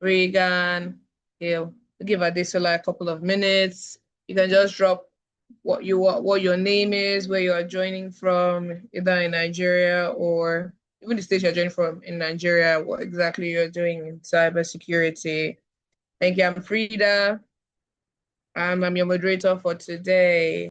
Reagan. He'll give Adesola a couple of minutes. You can just drop what your name is, where you are joining from, either in Nigeria or even the state you're joining from in Nigeria, what exactly you're doing in cybersecurity. Thank you. I'm Frida. I'm your moderator for today.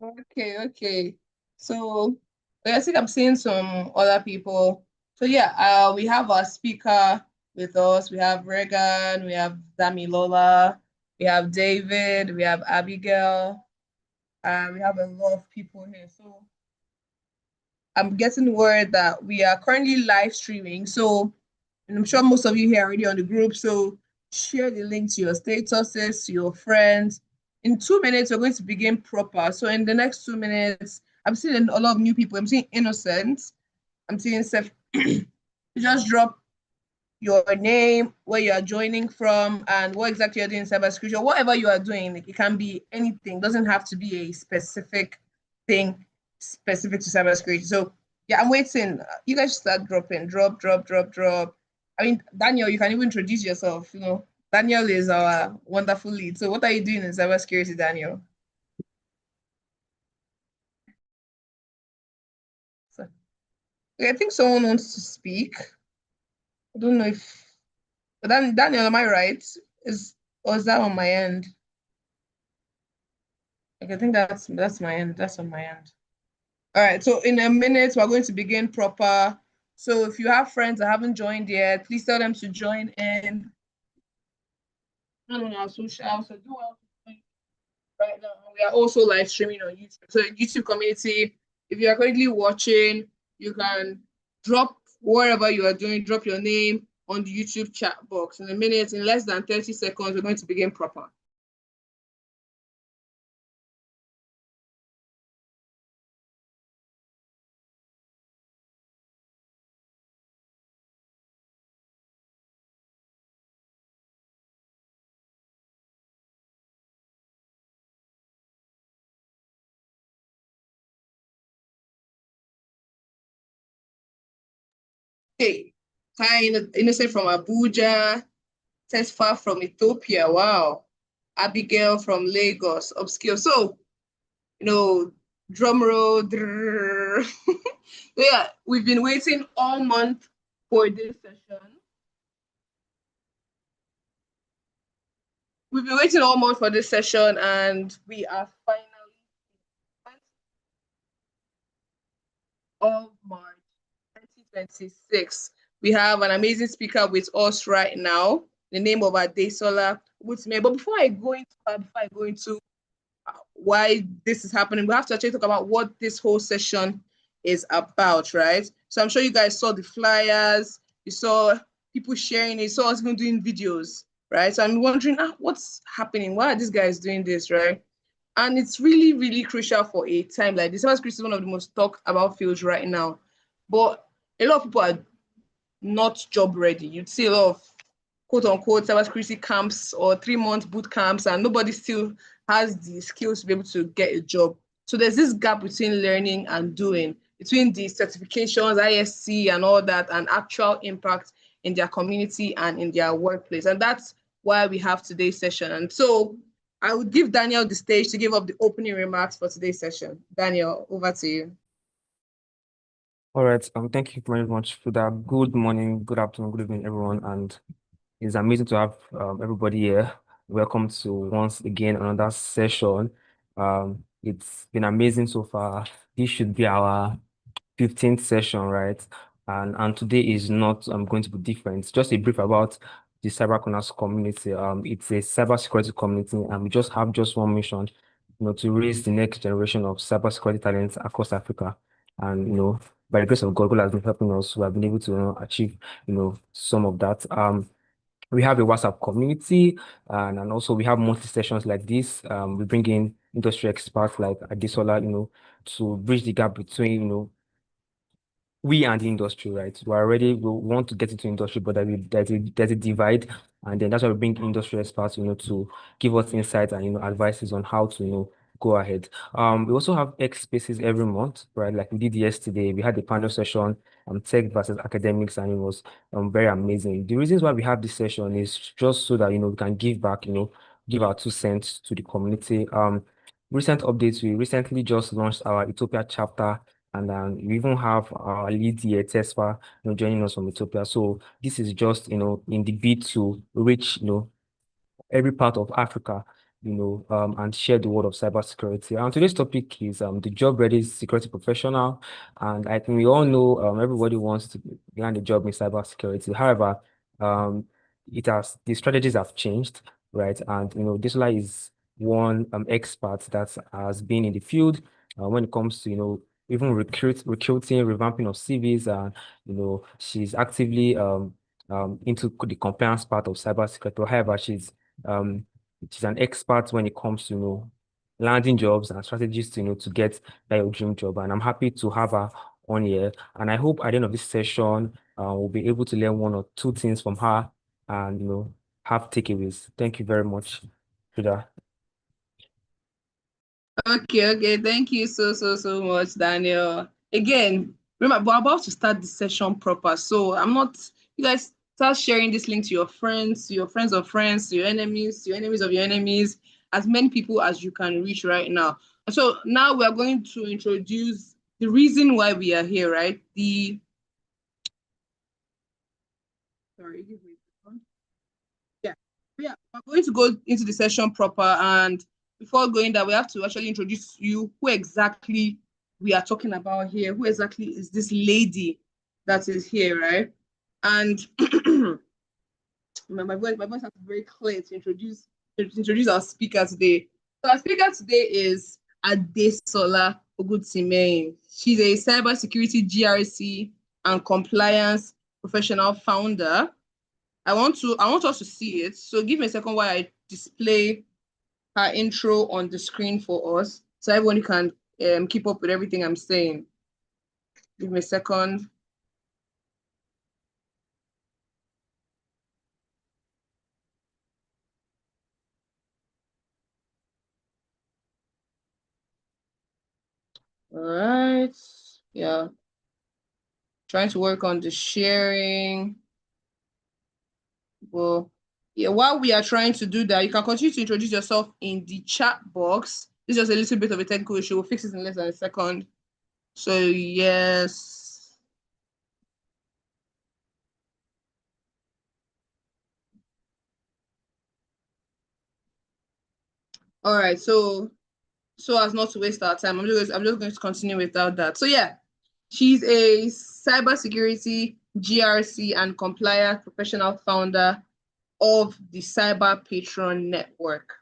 Okay. So I think I'm seeing some other people. So yeah, we have our speaker with us. We have Regan, we have Damilola, we have David, we have Abigail. We have a lot of people here. So I'm getting word that we are currently live streaming. So, and I'm sure most of you here are already on the group. So share the link to your statuses, to your friends. In 2 minutes, we're going to begin proper. So in the next 2 minutes, I'm seeing a lot of new people. I'm seeing Innocent. I'm seeing Seth. Just drop your name, where you are joining from, and what exactly you're doing in cybersecurity, or whatever you are doing. Like, it can be anything. It doesn't have to be a specific thing specific to cybersecurity. So yeah, I'm waiting. You guys start dropping. Drop. I mean, Daniel, you can even introduce yourself. Daniel is our wonderful lead. So what are you doing in cybersecurity, Daniel? So, okay, I think someone wants to speak. I don't know if, but then Daniel, am I right? Or is that on my end? Like, I think that's my end. That's on my end. All right. So in a minute, we're going to begin proper. So if you have friends that haven't joined yet, please tell them to join in. I don't know, social. So do well to join right now. We are also live streaming on YouTube. So YouTube community, if you are currently watching, you can drop whatever you are doing, drop your name on the YouTube chat box. In a minute, in less than 30 seconds, we're going to begin proper. Hey, hi, Innocent from Abuja. Tesfa from Ethiopia. Wow. Abigail from Lagos. Obscure. So, you know, Drum roll. Yeah, we've been waiting all month for this session. We've been waiting all month for this session, and we are finally of March 2026. We have an amazing speaker with us right now, the name of Adesola Oguntimehin. But before I go into why this is happening, we have to actually talk about what this whole session is about, right? So I'm sure you guys saw the flyers, you saw people sharing it, you saw us even doing videos, right? So I'm wondering, what's happening? Why are these guys doing this, right? And it's really, really crucial for a time like this. Cybersecurity is one of the most talked about fields right now. But a lot of people are not job ready. You'd see a lot of quote unquote cybersecurity camps or 3-month boot camps, and nobody still has the skills to be able to get a job. So there's this gap between learning and doing, between the certifications, ISC, and all that, and actual impact in their community and in their workplace. And that's why we have today's session. And so I would give Daniel the stage to give up the opening remarks for today's session. Daniel, over to you. All right. Thank you very much for that. Good morning, good afternoon, good evening, everyone. And it's amazing to have everybody here. Welcome to once again another session. It's been amazing so far. This should be our 15th session, right? And today is not going to be different. Just a brief about the CyberCrooners community. It's a cybersecurity community, and we just have just one mission, to raise the next generation of cybersecurity talents across Africa. And by the grace of God, God has been helping us. We have been able to achieve, some of that. We have a WhatsApp community, and also we have monthly sessions like this. We bring in industry experts like Adesola, to bridge the gap between, we and the industry, right? We want to get into industry, but there's a divide, and then that's why we bring industry experts, to give us insights and advices on how to, go ahead. We also have X spaces every month, right? Like we did yesterday, we had the panel session on tech versus academics, and it was very amazing. The reasons why we have this session is just so that we can give back, give our 2 cents to the community. Recent updates, we recently just launched our Ethiopia chapter, and we even have our lead here, Tesfa, joining us from Ethiopia. So this is just, in the bid to reach, every part of Africa, and share the word of cybersecurity. And today's topic is the job-ready security professional. And I think we all know everybody wants to land a job in cybersecurity. However, um, the strategies have changed, right? And Desola is one expert that has been in the field when it comes to even recruiting, revamping of CVs, and she's actively into the compliance part of cybersecurity. However, um, she's an expert when it comes to landing jobs and strategies to get that your dream job. And I'm happy to have her on here. And I hope at the end of this session, we'll be able to learn one or two things from her and have takeaways. Thank you very much, Frida. Okay. Thank you so much, Daniel. Again, remember, we're about to start the session proper. So you guys start sharing this link to your friends, to your friends of friends, to your enemies of your enemies, as many people as you can reach right now. So now we are going to introduce the reason why we are here, right? Sorry, give me a second. Yeah. We're going to go into the session proper. And before going there, we have to actually introduce you who exactly we are talking about here. Who exactly is this lady that is here, right? And my voice has to be very clear to introduce our speaker today. So our speaker today is Adesola Oguntimehin. She's a cybersecurity GRC and compliance professional founder. I want us to see it. So give me a second while I display her intro on the screen for us so everyone can keep up with everything I'm saying. Give me a second. All right. Yeah. Trying to work on the sharing. Well, yeah, while we are trying to do that, you can continue to introduce yourself in the chat box. It's just a little bit of a technical issue. We'll fix it in less than a second. So yes. All right. So as not to waste our time, I'm just going to continue without that. So yeah, she's a cybersecurity GRC and compliance professional founder of the CyberPatron Network.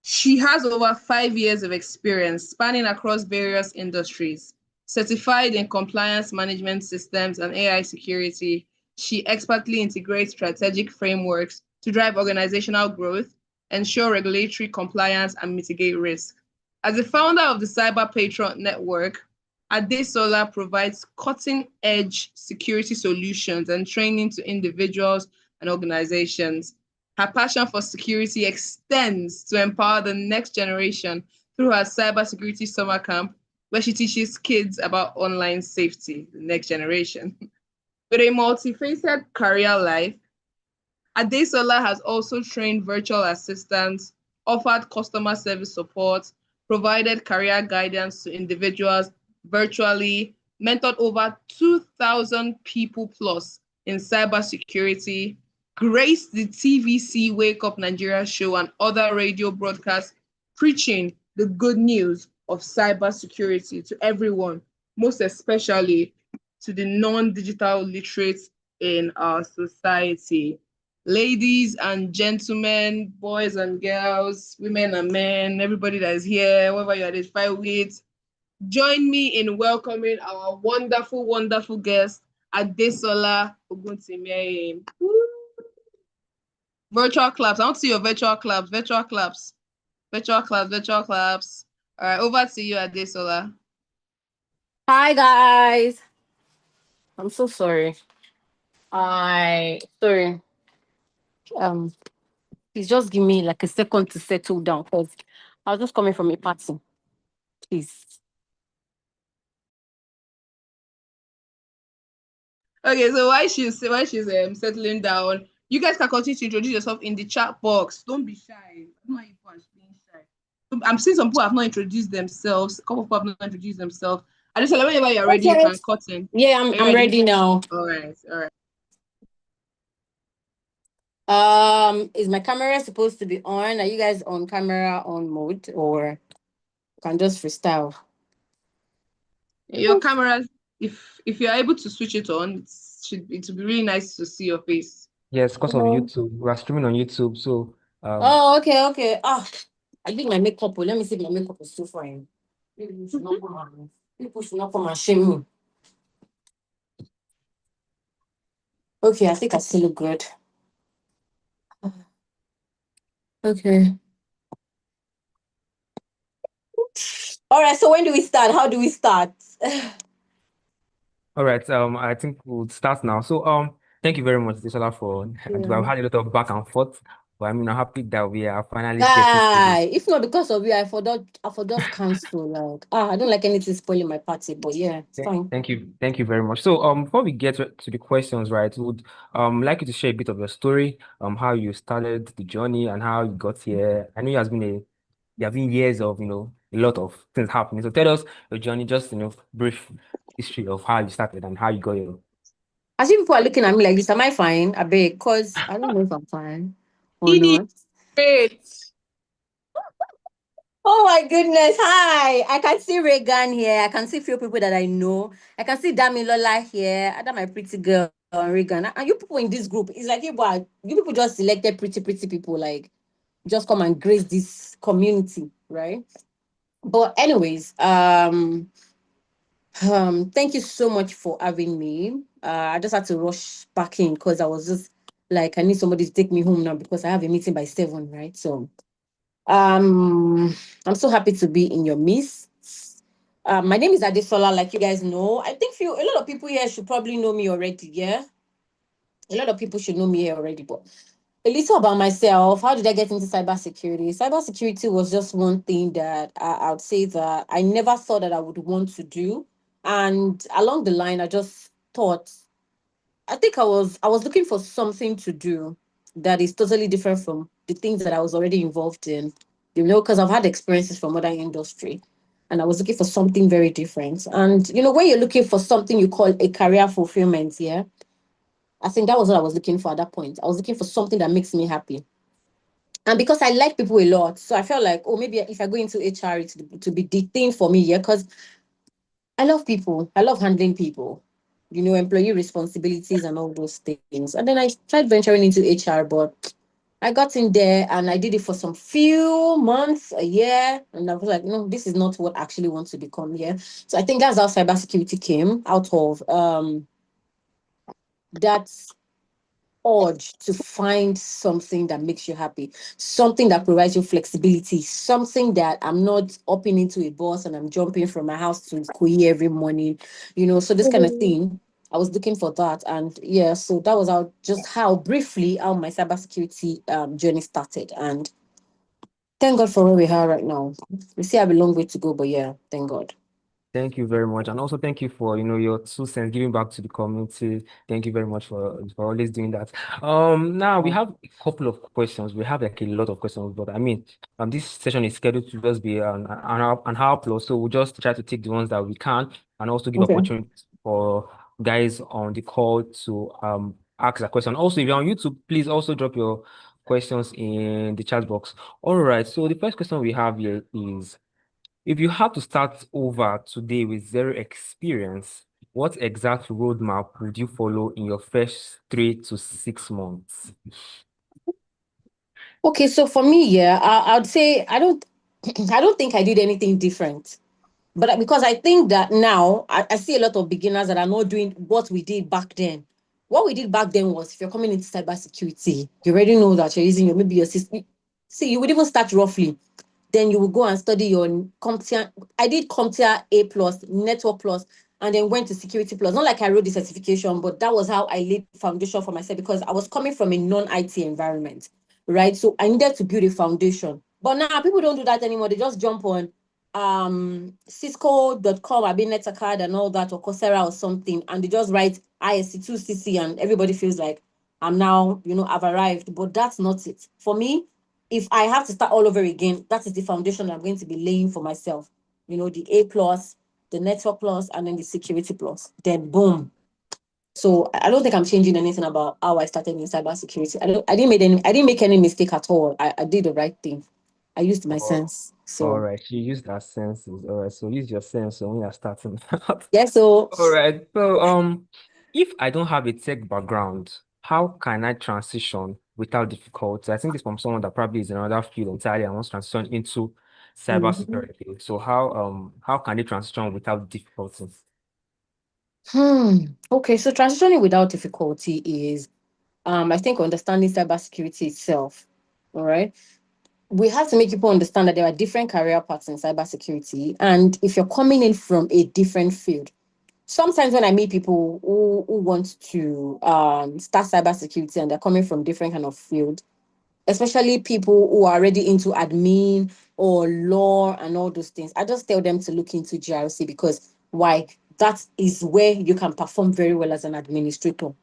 She has over 5 years of experience spanning across various industries. Certified in compliance management systems and AI security, she expertly integrates strategic frameworks to drive organizational growth, ensure regulatory compliance, and mitigate risk. As the founder of the CyberPatron Network, Adesola provides cutting-edge security solutions and training to individuals and organizations. Her passion for security extends to empower the next generation through her cybersecurity summer camp, where she teaches kids about online safety, the next generation. With a multifaceted career life, Adesola has also trained virtual assistants, offered customer service support, provided career guidance to individuals virtually, mentored over 2,000 people plus in cybersecurity, graced the TVC Wake Up Nigeria show and other radio broadcasts, preaching the good news of cybersecurity to everyone, most especially to the non-digital literate in our society. Ladies and gentlemen, boys and girls, women and men, everybody that is here, whoever you identify with, join me in welcoming our wonderful, wonderful guest, Adesola Oguntimehin. Virtual claps. I want to see your virtual claps. Virtual claps. Virtual claps. Virtual claps. All right, over to you, Adesola. Hi guys. I'm so sorry. Sorry. Please just give me like a second to settle down because I was just coming from a party. Please. Okay, so while she's settling down, you guys can continue to introduce yourself in the chat box. Don't be shy. I don't know you are being shy. I'm seeing some people have not introduced themselves. A couple of people have not introduced themselves. I just said whenever you're ready, you can cut in. Yeah, I'm ready now. All right, all right. Is my camera supposed to be on? Are you guys on camera on mode or can just freestyle? Your camera, if you're able to switch it on, it would be really nice to see your face. Yes, because of YouTube. We are streaming on YouTube, so Oh, okay. I did my makeup. Let me see if my makeup is too fine. People should not come and shame me. Okay, I think I still look good. Okay. All right, so when do we start? How do we start? all right. I think we'll start now. So thank you very much, Desola, for I've had a lot of back and forth, but I'm happy that we are finally getting to this. If not because of you, I forgot cancel. Like, I don't like anything spoiling my party, but yeah, it's fine. Thank you very much. So before we get to the questions, right, would like you to share a bit of your story, how you started the journey and how you got here. I know there have been years of a lot of things happening. So tell us your journey, just brief history of how you started and how you got here. As if people are looking at me like this, am I fine? I beg, because I don't know if I'm fine or not. Great. Oh my goodness. Hi. I can see Reagan here. I can see a few people that I know. I can see Damilola here. That's my pretty girl, Reagan. And you people in this group, it's like you people just selected pretty people, like just come and grace this community, right? But anyways, thank you so much for having me. I just had to rush back in because I was just like, I need somebody to take me home now because I have a meeting by 7, right? So I'm so happy to be in your midst. My name is Adesola, like you guys know. I think a lot of people here should probably know me already, yeah? A lot of people should know me here already, but a little about myself. How did I get into cybersecurity? Cybersecurity was just one thing that I would say that I never thought that I would want to do. And along the line, I just thought, I think I was looking for something to do that is totally different from the things that I was already involved in. because I've had experiences from other industry, and I was looking for something very different. And when you're looking for something you call a career fulfillment, yeah, I think that was what I was looking for at that point. I was looking for something that makes me happy. And because I like people a lot, so I felt like, oh, maybe if I go into HR, it's to be the thing for me, yeah, because I love people. I love handling people, employee responsibilities and all those things. And then I tried venturing into HR, but I got in there and I did it for some few months, a year, and I was like, no, this is not what I actually want to become here. So I think that's how cybersecurity came out of that urge to find something that makes you happy, something that provides you flexibility, something that I'm not upping into a bus and I'm jumping from my house to Kui every morning, so this kind of thing. I was looking for that. And yeah, so that was how briefly how my cybersecurity journey started. And thank God for where we are right now. We still have a long way to go, but yeah, thank God. Thank you very much. And also thank you for, your 2 cents giving back to the community. Thank you very much for always doing that. Now we have a couple of questions. We have like a lot of questions, but I mean, this session is scheduled to just be an hour plus. So we'll just try to take the ones that we can and also give Okay. opportunities for guys on the call to ask a question. Also, if you're on YouTube, please also drop your questions in the chat box. All right. So the first question we have here is, if you had to start over today with zero experience, what exact roadmap would you follow in your first 3 to 6 months? Okay, so for me, yeah, I'd say I don't I don't think I did anything different. But because I think that now I see a lot of beginners that are not doing what we did back then. What we did back then was, if you're coming into cybersecurity, you already know that you're using maybe your system. See, you would even start roughly. Then you will go and study your CompTIA. I did CompTIA A plus, Network plus, and then went to Security plus. Not like I wrote the certification, but that was how I laid foundation for myself, because I was coming from a non-IT environment, right? So I needed to build a foundation. But now people don't do that anymore. They just jump on cisco.com, I've been Netacard and all that, or Coursera or something, and they just write ISC2CC and everybody feels like I'm now, I've arrived. But that's not it. For me, if I have to start all over again, that is the foundation I'm going to be laying for myself. The A plus, the Network plus, and then the Security plus. Then boom. So I don't think I'm changing anything about how I started in cybersecurity. I didn't make any mistake at all. I did the right thing. I used my sense. All So right, you use that senses. All right, so use your sense when you're starting out. yeah, so All right, so if I don't have a tech background, how can I transition without difficulty? I think it's from someone that probably is in another field entirely and wants to transition into cybersecurity. So how can they transition without difficulty? Okay, so transitioning without difficulty is I think understanding cybersecurity itself. All right. We have to make people understand that there are different career paths in cybersecurity. And if you're coming in from a different field, sometimes when I meet people who want to start cybersecurity and they're coming from different kind of field, especially people who are already into admin or law and all those things, I just tell them to look into GRC, because why? That is where you can perform very well as an administrator.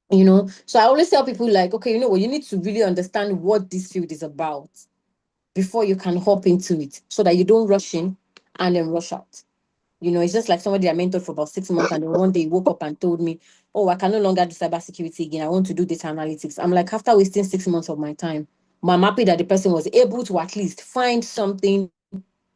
So I always tell people, like, okay, what, you need to really understand what this field is about before you can hop into it, so that you don't rush in and then rush out. It's just like somebody I mentored for about 6 months, and then one day he woke up and told me, oh, I can no longer do cybersecurity again. I want to do data analytics. I'm like, after wasting 6 months of my time, I'm happy that the person was able to at least find something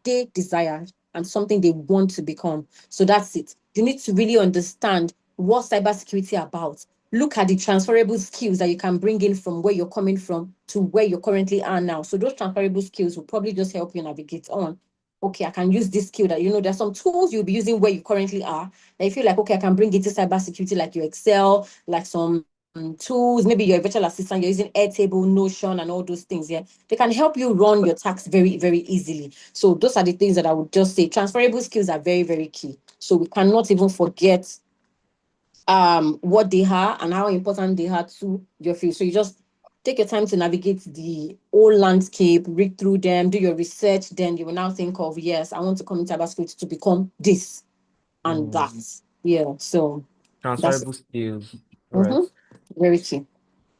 they desire and something they want to become. So that's it. You need to really understand what cybersecurity about. Look at the transferable skills that you can bring in from where you're coming from to where you currently are now. So those transferable skills will probably just help you navigate on. Okay, I can use this skill that, there's some tools you'll be using where you currently are. That you feel like, okay, I can bring it to cybersecurity, like your Excel, like some tools, maybe your virtual assistant, you're using Airtable, Notion, and all those things. Yeah, they can help you run your tasks very, very easily. So those are the things that I would just say. Transferable skills are very, very key. So we cannot even forget what they are and how important they are to your field. So you just take your time to navigate the whole landscape, read through them, do your research. Then you will now think of, yes, I want to come into cybersecurity to become this and that. Yeah. So that's Transferable skills. All right. very key.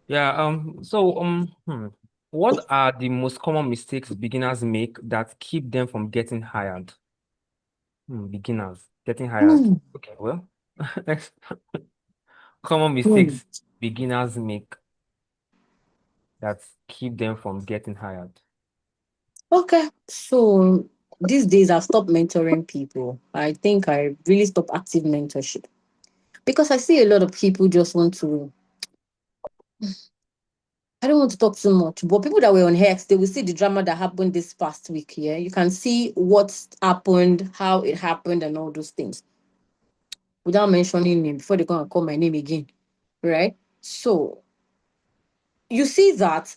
Yeah. So What are the most common mistakes beginners make that keep them from getting hired? Beginners getting hired. Okay, well, next. Common mistakes beginners make that keep them from getting hired. Okay, so these days I've stopped mentoring people. I think I really stopped active mentorship because I see a lot of people just want to. I don't want to talk too much, but people that were on Hex, they will see the drama that happened this past week. Yeah, you can see what happened, how it happened, and all those things without mentioning name before they go and call my name again, right? So you see that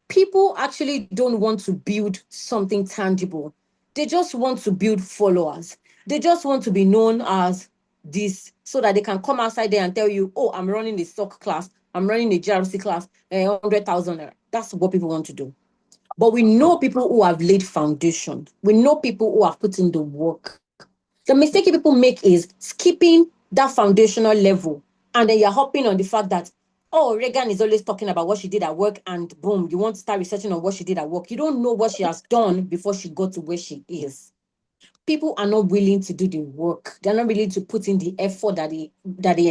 people actually don't want to build something tangible. They just want to build followers. They just want to be known as this so that they can come outside there and tell you, oh, I'm running a stock class, I'm running a GRC class, 100,000. That's what people want to do. But we know people who have laid foundation. We know people who have put in the work. The mistake people make is skipping that foundational level. And then you're hopping on the fact that, oh, Reagan is always talking about what she did at work, and boom, you want to start researching on what she did at work. You don't know what she has done before she got to where she is. People are not willing to do the work. They're not willing to put in the effort that it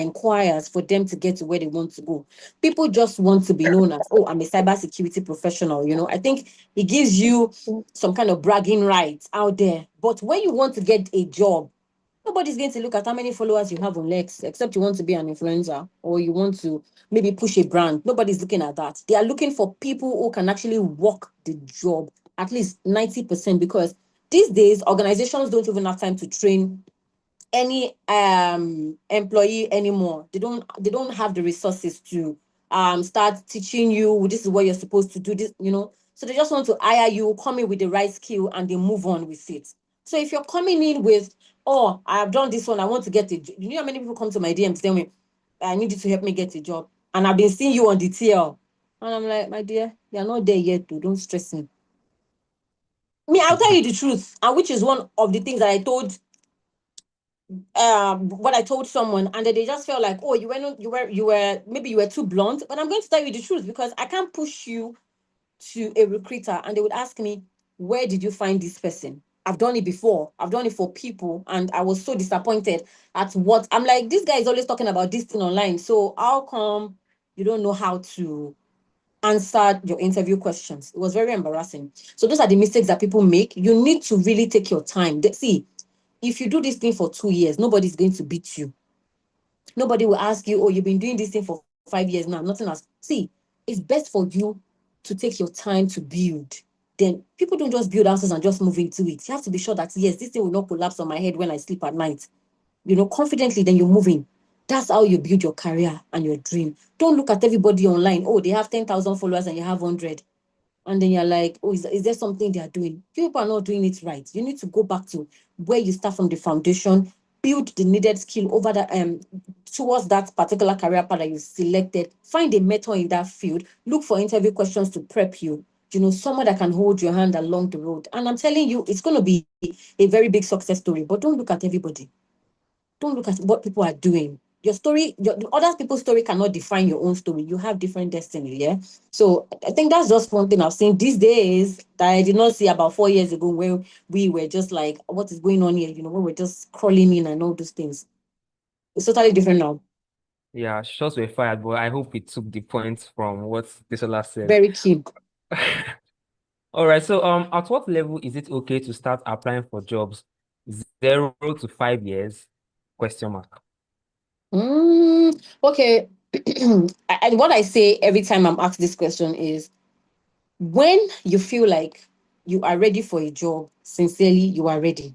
requires for them to get to where they want to go. People just want to be known as, oh, I'm a cybersecurity professional. I think it gives you some kind of bragging rights out there. But when you want to get a job, nobody's going to look at how many followers you have on Lex, except you want to be an influencer or you want to maybe push a brand. Nobody's looking at that. They are looking for people who can actually work the job, at least 90%, because these days organizations don't even have time to train any employee anymore. They don't have the resources to start teaching you this is what you're supposed to do, this. So they just want to hire you, come in with the right skill, and they move on with it. So if you're coming in with, oh, I have done this one, I want to get it. You know how many people come to my DMs tell me, I need you to help me get a job, and I've been seeing you on the TL, and I'm like, my dear, you're not there yet, though. Don't stress me. I'll tell you the truth, and which is one of the things that I told what I told someone, and then they just felt like, oh, maybe you were too blunt. But I'm going to tell you the truth, because I can't push you to a recruiter and they would ask me, where did you find this person? I've done it before. I've done it for people, and I was so disappointed at what I'm like, this guy is always talking about this thing online. So how come you don't know how to answer your interview questions? It was very embarrassing. So those are the mistakes that people make. You need to really take your time. See, if you do this thing for 2 years, nobody's going to beat you. Nobody will ask you, oh, you've been doing this thing for 5 years now. Nothing else. See, it's best for you to take your time to build. Then people don't just build houses and just move into it. You have to be sure that, yes, this thing will not collapse on my head when I sleep at night. Confidently, then you're moving. That's how you build your career and your dream. Don't look at everybody online. Oh, they have 10,000 followers and you have 100. And then you're like, oh, is there something they are doing? People are not doing it right. You need to go back to where you start from the foundation, build the needed skill over that towards that particular career path that you selected. Find a mentor in that field. Look for interview questions to prep you. Someone that can hold your hand along the road. And I'm telling you, it's going to be a very big success story. But don't look at everybody. Don't look at what people are doing. Your story, other people's story cannot define your own story. You have different destiny, yeah? So I think that's just one thing I've seen these days that I did not see about 4 years ago, where we were just like, what is going on here? When we're just crawling in and all those things. It's totally different now. Yeah, shots were fired, but I hope it took the points from what Adesola said. Very keen. All right, so at what level is it okay to start applying for jobs? 0 to 5 years? Question mark. Okay. And what I say every time I'm asked this question is, when you feel like you are ready for a job, sincerely, you are ready.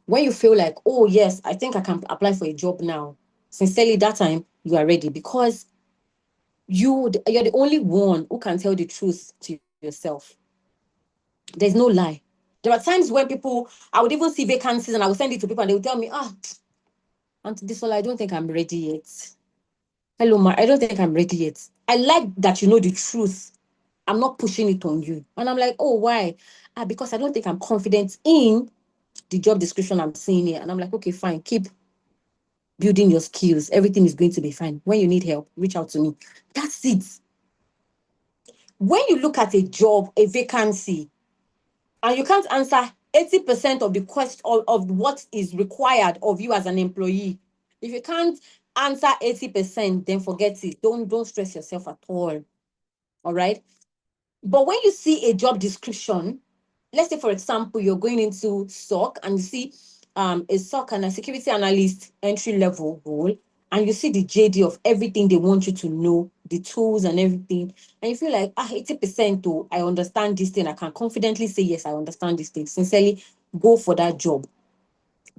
When you feel like, oh, yes, I think I can apply for a job now, sincerely, that time you are ready, because you're the only one who can tell the truth to yourself. There's no lie. There are times when I would even see vacancies and I would send it to people and they would tell me, Auntie Adesola, I don't think I'm ready yet. Hello, Ma, I don't think I'm ready yet. I like that you know the truth. I'm not pushing it on you. And I'm like, oh, why? Because I don't think I'm confident in the job description I'm seeing here. And I'm like, okay, fine, keep building your skills. Everything is going to be fine. When you need help, reach out to me. That's it. when you look at a job, a vacancy, and you can't answer 80% of the question of what is required of you as an employee, if you can't answer 80%, then forget it. Don't stress yourself at all. All right. But when you see a job description, let's say, for example, you're going into SOC and you see a SOC and a security analyst entry level role, and you see the JD of everything they want you to know, the tools and everything, and you feel like 80% though, I understand this thing, I can confidently say yes, I understand this thing. Sincerely, go for that job.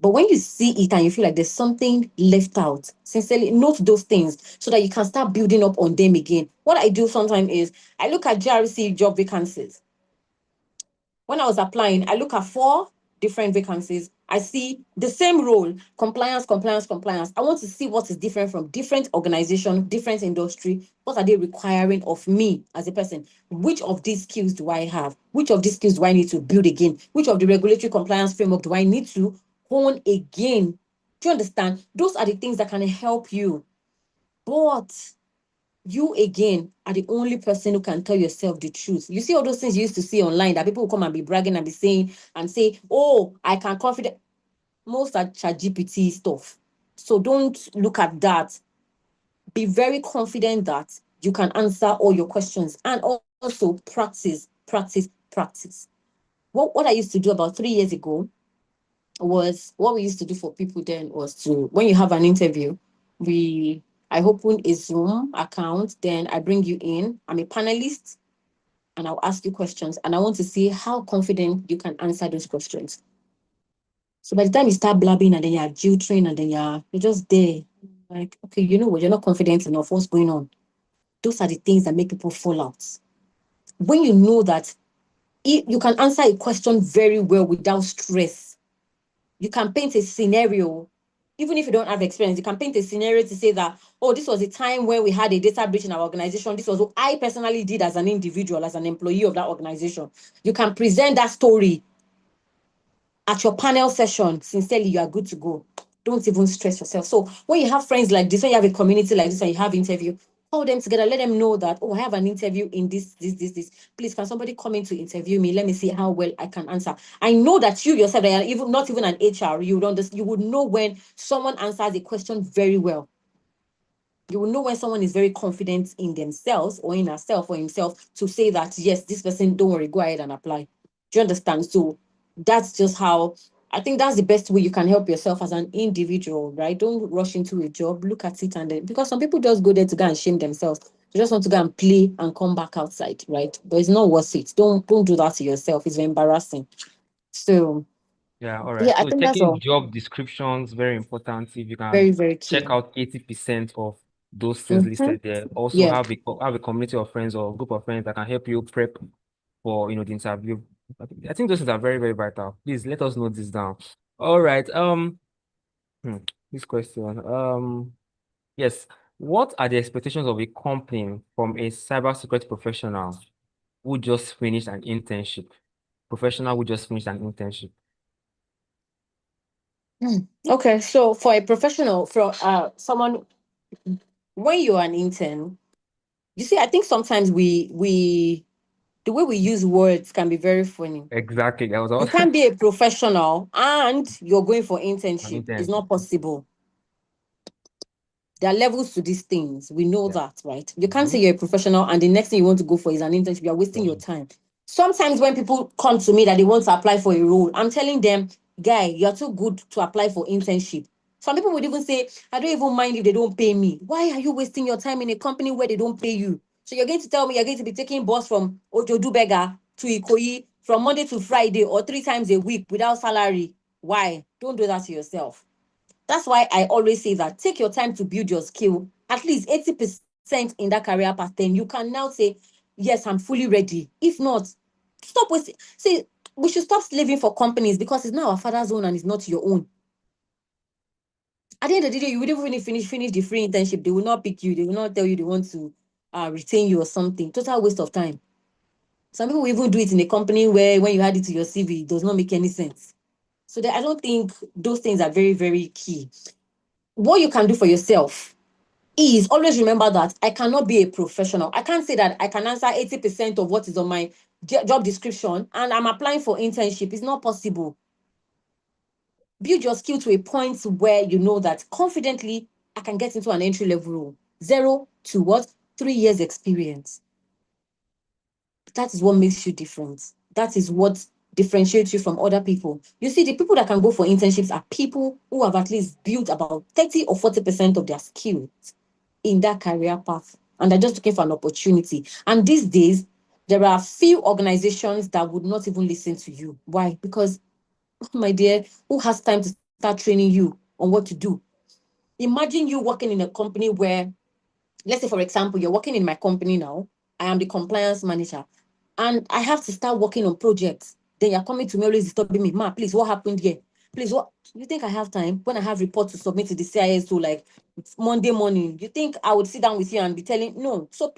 But when you see it and you feel like there's something left out, sincerely note those things so that you can start building up on them again. What I do sometimes is I look at GRC job vacancies. When I was applying, I look at 4 different vacancies. I see the same role, compliance, compliance, compliance. I want to see what is different from different organization, different industry. What are they requiring of me as a person? Which of these skills do I have? Which of these skills do I need to build again? Which of the regulatory compliance framework do I need to hone again? Do you understand? Those are the things that can help you. But you again are the only person who can tell yourself the truth. You see all those things you used to see online that people will come and be bragging and be saying and say, oh, I can confident. Most are ChatGPT stuff. So don't look at that. Be very confident that you can answer all your questions, and also practice, practice, practice. What I used to do about 3 years ago was, what we used to do for people then was to, when you have an interview, I open a Zoom account, then I bring you in. I'm a panelist, and I'll ask you questions, and I want to see how confident you can answer those questions. So by the time you start blabbing and then you're filtering and then you're just there, like, okay, you know what, you're not confident enough. What's going on? Those are the things that make people fall out. When you know that you can answer a question very well without stress, you can paint a scenario. Even if you don't have experience, you can paint a scenario to say that, oh, this was a time where we had a data breach in our organization. This was what I personally did as an individual, as an employee of that organization. You can present that story at your panel session. Sincerely, you are good to go. Don't even stress yourself. So when you have friends like this, when you have a community like this and you have interview, call them together, let them know that, oh, I have an interview in this. Please, can somebody come in to interview me? Let me see how well I can answer. I know that you yourself, that you're even not even an HR, you would know when someone answers a question very well. You will know when someone is very confident in themselves or in herself or himself to say that, yes, this person, don't worry, go ahead and apply. Do you understand? So that's just how, I think that's the best way you can help yourself as an individual, right? Don't rush into a job, look at it, and then, because some people just go there to go and shame themselves. They just want to go and play and come back outside, right? But it's not worth it. Don't do that to yourself. It's embarrassing. So Yeah, all right. yeah, I So think that's checking all. job descriptions, very important. If you Very, can very key. check out 80% of those things listed there. Also Yeah. have a community of friends or group of friends that can help you prep for the interview. I think those things are very, very vital. Please let us note this down. All right. This question. Yes. What are the expectations of a company from a cybersecurity professional who just finished an internship? Professional who just finished an internship. Okay, so for a professional, for someone, when you're an intern, you see, I think sometimes the way we use words can be very funny. Exactly. That was all. You can't be a professional and you're going for An internship. It's internship. not possible. There are levels to these things. We know Yeah. that, right? You can't say you're a professional and the next thing you want to go for is an internship. You're wasting your time. Sometimes when people come to me that they want to apply for a role, I'm telling them, guy, you're too good to apply for internship. Some people would even say, I don't even mind if they don't pay me. Why are you wasting your time in a company where they don't pay you? So you're going to tell me you're going to be taking bus from Ojodubega to Ikoyi from Monday to Friday or 3 times a week without salary. Why? Don't do that to yourself. That's why I always say that take your time to build your skill, at least 80% in that career path. Then you can now say, yes, I'm fully ready. If not, stop wasting. See, we should stop slaving for companies because it's not our father's own and it's not your own. At the end of the day, you wouldn't even finish the free internship. They will not pick you. They will not tell you they want to retain you or something. Total waste of time. Some people will even do it in a company where when you add it to your CV, it does not make any sense. So I don't think those things are very, very key. What you can do for yourself is always remember that I cannot be a professional. I can't say that I can answer 80% of what is on my job description and I'm applying for internship. It's not possible. Build your skill to a point where you know that confidently I can get into an entry level role. 0 to what? 3 years experience. That is what makes you different. That is what differentiates you from other people. You see, the people that can go for internships are people who have at least built about 30 or 40% of their skills in that career path. And they're just looking for an opportunity. And these days, there are few organizations that would not even listen to you. Why? Because, my dear, who has time to start training you on what to do? Imagine you working in a company where, let's say, for example, you're working in my company now. I am the compliance manager and I have to start working on projects. Then you're coming to me always disturbing me. Ma, please, what happened here? Please, what? You think I have time when I have reports to submit to the CISO like Monday morning? You think I would sit down with you and be telling? No. So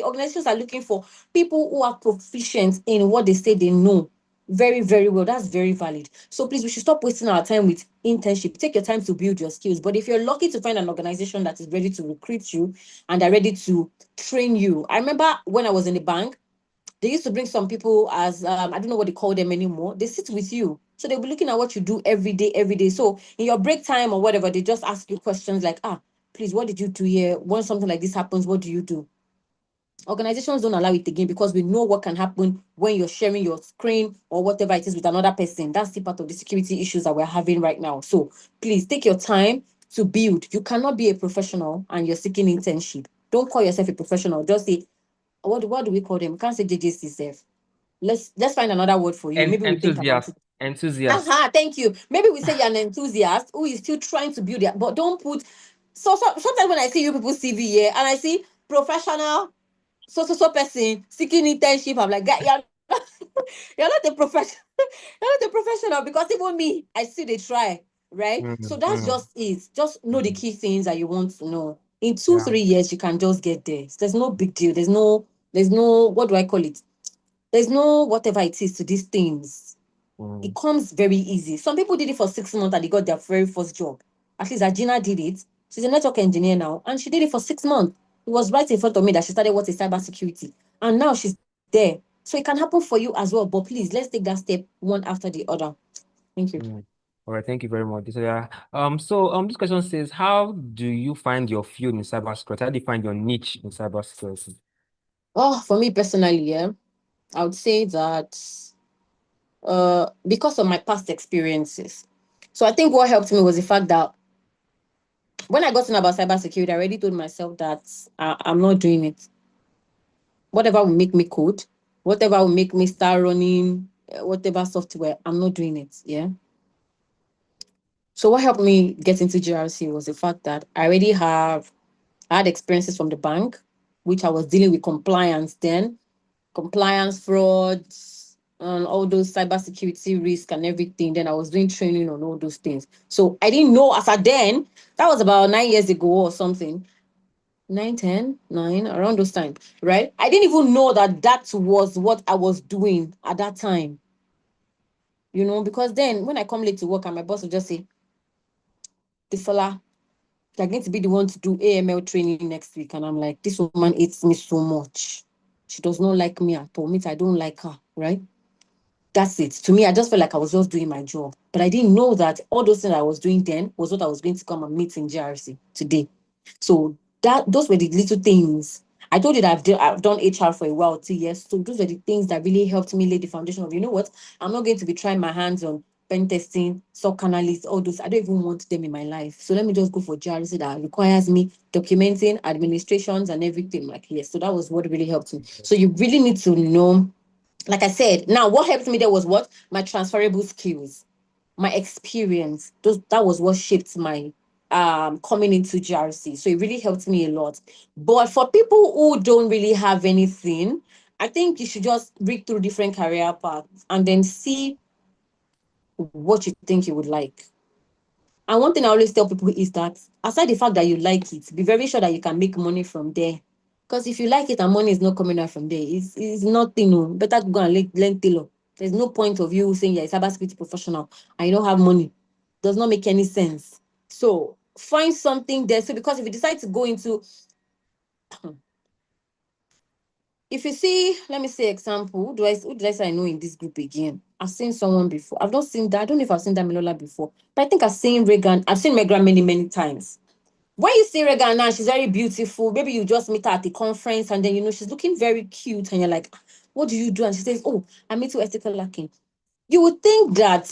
organizations are looking for people who are proficient in what they say they know very, very well. That's very valid. So please, we should stop wasting our time with internship. Take your time to build your skills. But if you're lucky to find an organization that is ready to recruit you and are ready to train you. I remember when I was in the bank, they used to bring some people as, I don't know what they call them anymore. They sit with you. So they'll be looking at what you do every day. So in your break time or whatever, they just ask you questions like, please, what did you do here? When something like this happens, what do you do? Organizations don't allow it again because we know what can happen when you're sharing your screen or whatever it is with another person. That's the part of the security issues that we're having right now. So please take your time to build. You cannot be a professional and you're seeking internship. Don't call yourself a professional. Just say, what do we call them? We can't say JJC self. Let's find another word for you. Maybe we think about it. Enthusiast. Thank you. Maybe we say you're an enthusiast who is still trying to build it, but don't put. So sometimes when I see you people CV here and I see professional so person seeking internship, I'm like, you're not a professional. You're not a professional because even me, I see they try, right? So that's just it. Just know the key things that you want to know. In 2-3 years, you can just get there. There's no big deal. There's no, what do I call it? There's no whatever it is to these things. It comes very easy. Some people did it for 6 months and they got their very first job. At least Agina did it. She's a network engineer now, and she did it for 6 months. It was right in front of me that she started what is cybersecurity, and now she's there. So it can happen for you as well. But please, let's take that step one after the other. Thank you. All right, thank you very much. So this question says, how do you find your field in cybersecurity? How do you find your niche in cybersecurity? Oh, for me personally, I would say that because of my past experiences. So I think what helped me was the fact that when I got to know about cybersecurity, I already told myself that I'm not doing it. Whatever will make me code, whatever will make me start running, whatever software, I'm not doing it. Yeah. So what helped me get into GRC was the fact that I had experiences from the bank, which I was dealing with compliance then, compliance frauds, and all those cybersecurity risks and everything. Then I was doing training on all those things. So I didn't know as at then, that was about 9 years ago or something. 9, 10, 9, around those times, right? I didn't even know that was what I was doing at that time. Because then when I come late to work and my boss will just say, the fella, they're going to be the one to do AML training next week. And I'm like, this woman hates me so much. She does not like me at all. I don't like her, right? That's it. To me, I just felt like I was just doing my job. But I didn't know that all those things I was doing then was what I was going to come and meet in GRC today. So those were the little things. I told you that I've done HR for a while, 2 years. So those were the things that really helped me lay the foundation of, you know what? I'm not going to be trying my hands on pen testing, SOC analysts, all those. I don't even want them in my life. So let me just go for GRC that requires me documenting, administrations, and everything like yes. So that was what really helped me. So you really need to know, like I said, now what helped me there was what? My transferable skills, my experience. That was what shaped my coming into GRC. So it really helped me a lot. But for people who don't really have anything, I think you should just read through different career paths and then see what you think you would like. And one thing I always tell people is that aside the fact that you like it, be very sure that you can make money from there. Because if you like it and money is not coming out from there, it's nothing. No. Better go and learn tailor. There's no point of you saying you're a cybersecurity professional and you don't have money. Does not make any sense. So find something there. So because if you decide to go into, if you see, let me say example, who did I say I know in this group again? I've seen someone before. I've not seen that. I don't know if I've seen Damilola before, but I think I've seen Regan. I've seen Megan many, many times. When you see Regan now, she's very beautiful. Maybe you just meet her at the conference and then, she's looking very cute and you're like, what do you do? And she says, oh, I'm into ethical hacking. You would think that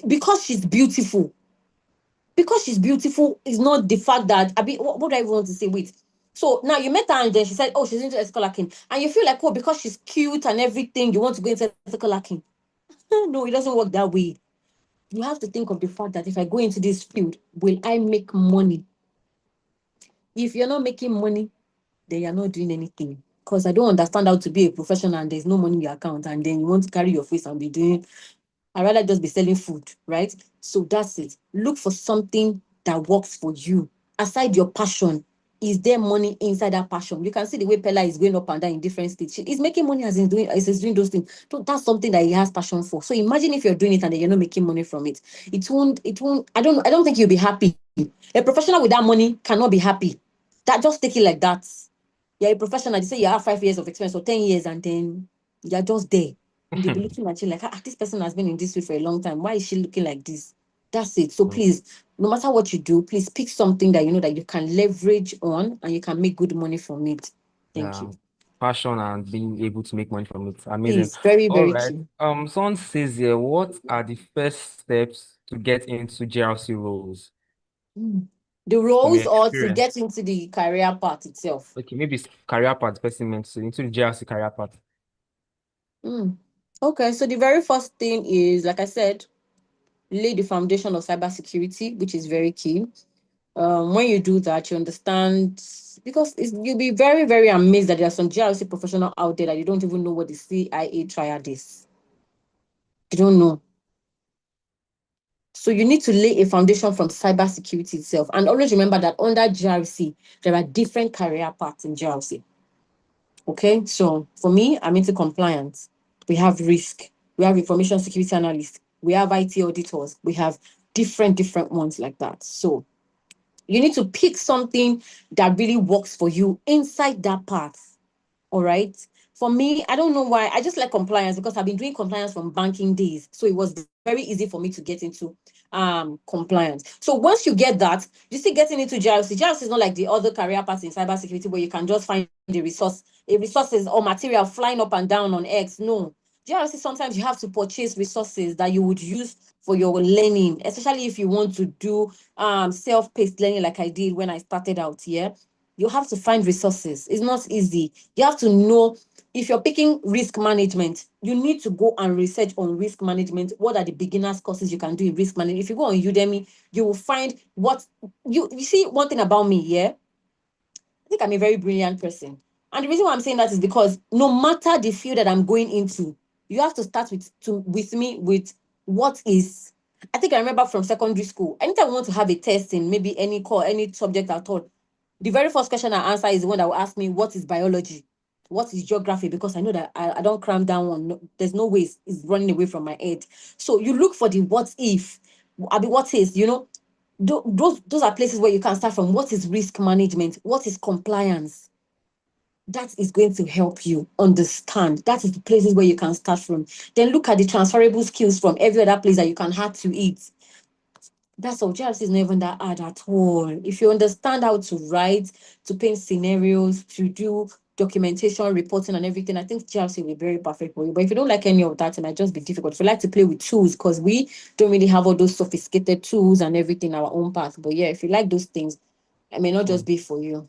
because she's beautiful is not the fact that, what do I want to say? Wait. So now you met her and then she said, oh, she's into ethical hacking. And you feel like, oh, because she's cute and everything, you want to go into ethical hacking. No, it doesn't work that way. You have to think of the fact that if I go into this field, will I make money? If you're not making money, then you're not doing anything. Because I don't understand how to be a professional and there's no money in your account and then you want to carry your face and be doing, I'd rather just be selling food, right? So that's it. Look for something that works for you. Aside your passion, is there money inside that passion? You can see the way Pella is going up and down in different states. She is making money as he's doing those things. So that's something that he has passion for. So imagine if you're doing it and then you're not making money from it. It won't, I don't think you'll be happy. A professional with that money cannot be happy. Just take it like that. You're a professional, they say you have 5 years of experience or 10 years, and then you're just there. And they'll be looking at you like, this person has been in this way for a long time. Why is she looking like this? That's it. So please, no matter what you do, please pick something that you know that you can leverage on and you can make good money from it. Thank you. Passion and being able to make money from it. Amazing. Please, very, All very right. key. Someone says here, what are the first steps to get into GRC roles The from roles your or to experience? get into the career path itself? Okay, maybe it's career path, the person meant to into the GRC career path. Okay, so the very first thing is, like I said, lay the foundation of cybersecurity, which is very key. When you do that, you understand, because you'll be very, very amazed that there are some GRC professional out there that you don't even know what the CIA triad is. You don't know. So you need to lay a foundation from cybersecurity itself. And always remember that under GRC, there are different career paths in GRC. Okay, so for me, I'm into compliance. We have risk. We have information security analysts. We have IT auditors. We have different ones like that. So you need to pick something that really works for you inside that path. All right. For me, I don't know why. I just like compliance because I've been doing compliance from banking days. So it was very easy for me to get into compliance. So once you get that, you see getting into GRC. GRC is not like the other career paths in cybersecurity where you can just find the resources or material flying up and down on X. No. GRC, sometimes you have to purchase resources that you would use for your learning, especially if you want to do self-paced learning like I did when I started out here. You have to find resources. It's not easy. You have to know, if you're picking risk management, you need to go and research on risk management. What are the beginners courses you can do in risk management? If you go on Udemy, you will find what you see. One thing about me, yeah, I think I'm a very brilliant person. And the reason why I'm saying that is because no matter the field that I'm going into, you have to start with me with what is. I think I remember from secondary school, anytime I want to have a test in maybe any subject at all, the very first question I answer is the one that will ask me, what is biology? What is geography? Because I know that I don't cram down on, there's no way it's running away from my head. So you look for the what if, what is, those are places where you can start from. What is risk management? What is compliance? That is going to help you understand. That is the places where you can start from. Then look at the transferable skills from every other place that you can add to it. That's all. GRC is not even that hard at all. If you understand how to write, to paint scenarios, to do documentation, reporting, and everything, I think GRC will be very perfect for you. But if you don't like any of that, it might just be difficult. If you like to play with tools, because we don't really have all those sophisticated tools and everything in our own path. But yeah, if you like those things, it may not just be for you.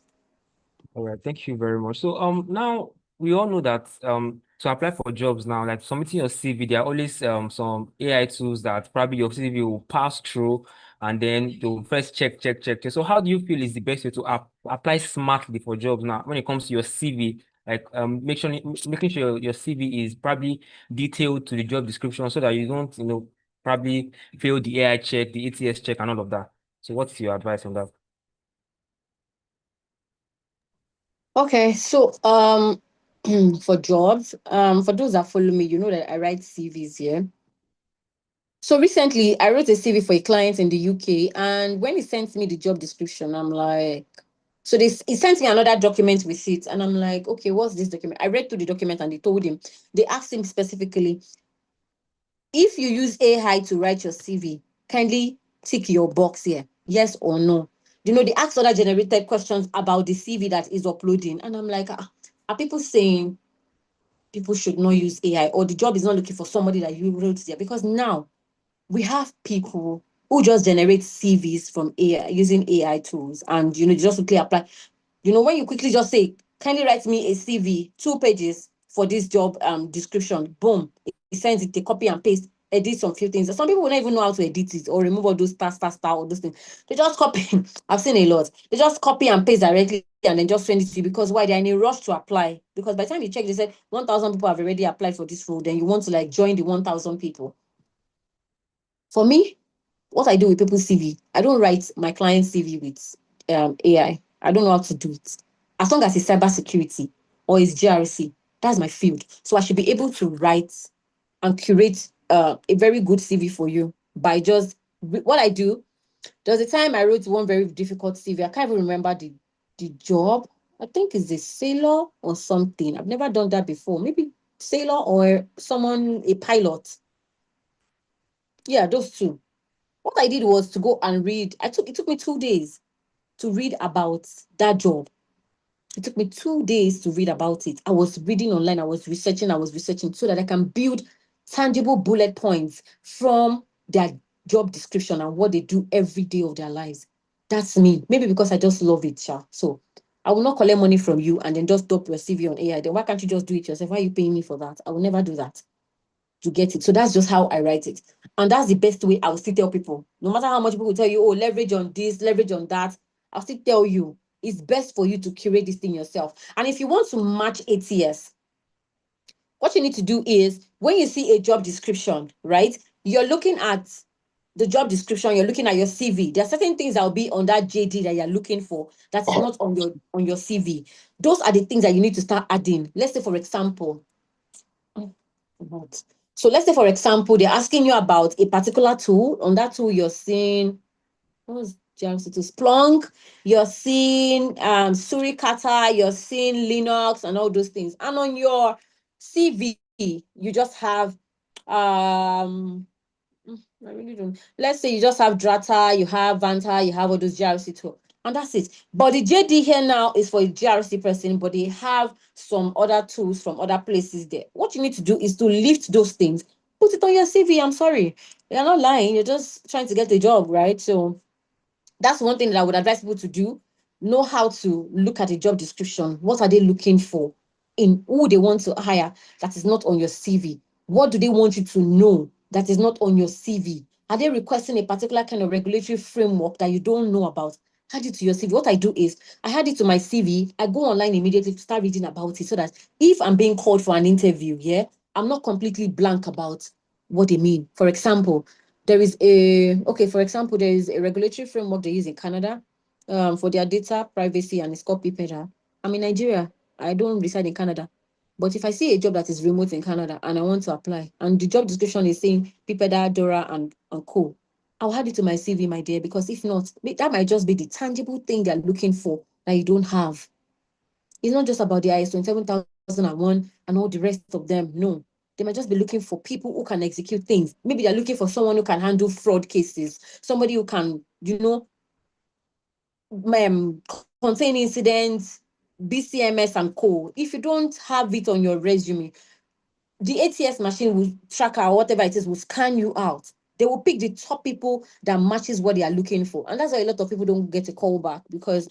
All right, thank you very much. So now we all know that to apply for jobs now, like submitting your CV, there are always some AI tools that probably your CV will pass through and then they'll first check. So how do you feel is the best way to apply smartly for jobs now when it comes to your CV? Like making sure your CV is probably detailed to the job description so that you don't, probably fail the AI check, the ATS check, and all of that. So what's your advice on that? Okay, so for jobs, for those that follow me, you know that I write CVs here. So recently, I wrote a CV for a client in the UK, and when he sent me the job description, I'm like, so he sent me another document with it, and I'm like, okay, what's this document? I read through the document, and they asked him specifically, if you use AI to write your CV, kindly tick your box here, yes or no. They asked other generated questions about the CV that is uploading, and I'm like, are people saying people should not use AI, or the job is not looking for somebody that you wrote there? Because now we have people who just generate CVs from AI using AI tools, and just quickly apply. When you quickly just say, kindly write me a CV, 2 pages for this job description, boom, it sends it, they copy and paste, edit some few things. Some people will not even know how to edit it or remove all those star, all those things. They just copy. I've seen a lot. They just copy and paste directly and then just send it to you, because why? They're in a rush to apply. Because by the time you check, they said 1,000 people have already applied for this role. Then you want to like join the 1,000 people. For me, what I do with people's CV, I don't write my client's CV with AI. I don't know how to do it. As long as it's cybersecurity or it's GRC, that's my field. So I should be able to write and curate a very good CV for you by just what I do. There was a time I wrote one very difficult CV. I can't even remember the job. I think it's a sailor or something. I've never done that before. Maybe sailor or someone, a pilot. Yeah, those two. What I did was to go and read. It took me 2 days to read about that job. It took me 2 days to read about it. I was reading online, I was researching so that I can build tangible bullet points from their job description and what they do every day of their lives. That's me. Maybe because I just love it, Sha. So I will not collect money from you and then just drop your CV on AI. Then why can't you just do it yourself? Why are you paying me for that? I will never do that to get it. So that's just how I write it. And that's the best way I will still tell people. No matter how much people will tell you, oh, leverage on this, leverage on that, I'll still tell you, it's best for you to curate this thing yourself. And if you want to match ATS, what you need to do is when you see a job description, right? You're looking at the job description, you're looking at your CV. There are certain things that will be on that JD that you're looking for that is not on your CV. Those are the things that you need to start adding. Let's say, for example, so let's say, for example, they're asking you about a particular tool. On that tool, you're seeing, what was GRC to Splunk, you're seeing Suricata, you're seeing Linux and all those things. And on your CV, you just have I really don't. Let's say you just have Drata, you have Vanta, you have all those GRC tools, and that's it. But the JD here now is for a GRC person, but they have some other tools from other places there. What you need to do is to lift those things, put it on your CV. I'm sorry, you're not lying. You're just trying to get a job, right? So that's one thing that I would advise people to do. Know how to look at a job description. What are they looking for in who they want to hire that is not on your CV? What do they want you to know that is not on your CV? Are they requesting a particular kind of regulatory framework that you don't know about? Add it to your CV. What I do is I add it to my CV. I go online immediately to start reading about it so that if I'm being called for an interview, yeah, I'm not completely blank about what they mean. For example, there is a regulatory framework they use in Canada for their data privacy, and it's called PIPEDA. I'm in Nigeria. I don't reside in Canada. But if I see a job that is remote in Canada and I want to apply, and the job description is saying PIPEDA, DORA, and co, I'll add it to my CV, my dear, because if not, that might just be the tangible thing they're looking for that you don't have. It's not just about the ISO 27001 and all the rest of them. No, they might just be looking for people who can execute things. Maybe they're looking for someone who can handle fraud cases, somebody who can, contain incidents, BCMS and co. If you don't have it on your resume, the ATS machine will tracker or whatever it is will scan you out. They will pick the top people that matches what they are looking for. And that's why a lot of people don't get a call back, because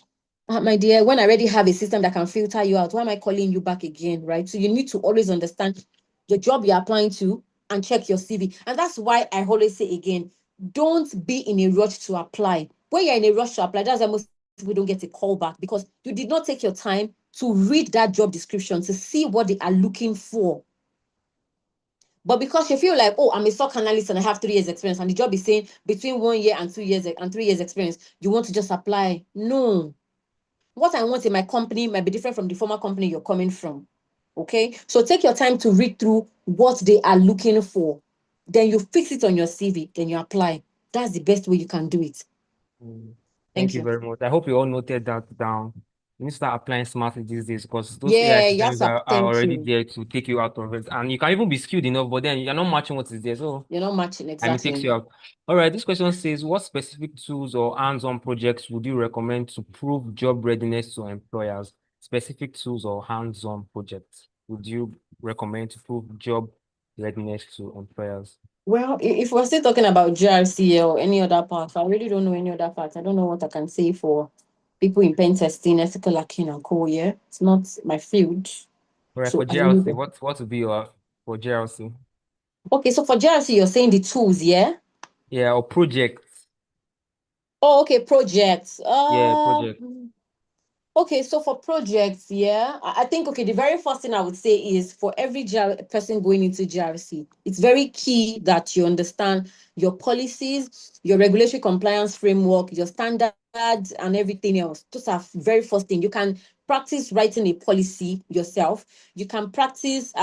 my dear, when I already have a system that can filter you out, why am I calling you back again, right? So you need to always understand the job you're applying to and check your CV. And that's why I always say again, don't be in a rush to apply. When you're in a rush to apply, that's why most people don't get a call back, because you did not take your time to read that job description to see what they are looking for. But because you feel like, oh, I'm a SOC analyst and I have 3 years experience, and the job is saying between 1 year and 2 years and 3 years experience, you want to just apply. No. What I want in my company might be different from the former company you're coming from. Okay? So take your time to read through what they are looking for. then you fix it on your CV, then you apply. That's the best way you can do it. Thank you very much. I hope you all noted that down. You need to start applying smartly these days because those AI Yeah, you have systems to are thank already you. there to take you out of it. And you can even be skilled enough, but then you're not matching what is there. So You're not matching I mean, it takes exactly. you out. All right, this question says, what specific tools or hands-on projects would you recommend to prove job readiness to employers? Specific tools or hands-on projects would you recommend to prove job readiness to employers? Well, if we're still talking about GRC or any other part, I really don't know any other part. I don't know what I can say for people in pen testing, ethical hacking and co. Yeah, it's not my field. All right, So for I don't GRC, know. what would be your for GRC? Okay, so for GRC, you're saying the tools, yeah? Yeah, or projects. Oh, okay, projects. Yeah, project. Okay, so for projects, yeah, I think, okay, the very first thing I would say is for every person going into GRC, it's very key that you understand your policies, your regulatory compliance framework, your standards, and everything else. Those are very first thing. You can practice writing a policy yourself. You can practice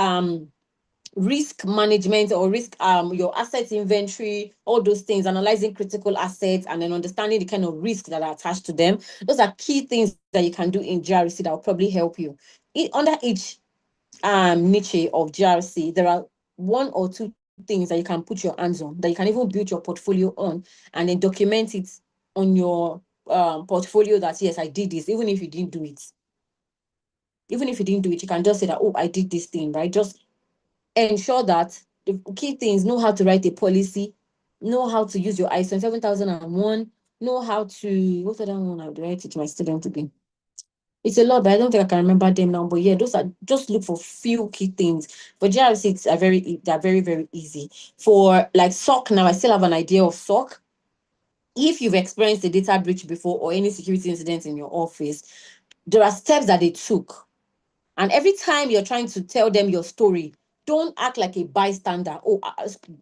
risk management or risk your asset inventory, all those things, analyzing critical assets and then understanding the kind of risk that are attached to them. Those are key things that you can do in GRC that will probably help you. Under each niche of GRC, there are one or two things that you can put your hands on, that you can even build your portfolio on, and then document it on your portfolio that, yes, I did this, even if you didn't do it. Even if you didn't do it, you can just say that, oh, I did this thing, right? Just ensure that the key things: know how to write a policy, know how to use your ISO 7001, know how to, what other one I would write it to my student again? It's a lot, but I don't think I can remember them now. But yeah, those are, just look for few key things. For GRC, they're very, very easy. For like SOC now, I still have an idea of SOC. If you've experienced a data breach before or any security incident in your office, there are steps that they took. And every time you're trying to tell them your story, don't act like a bystander. Oh,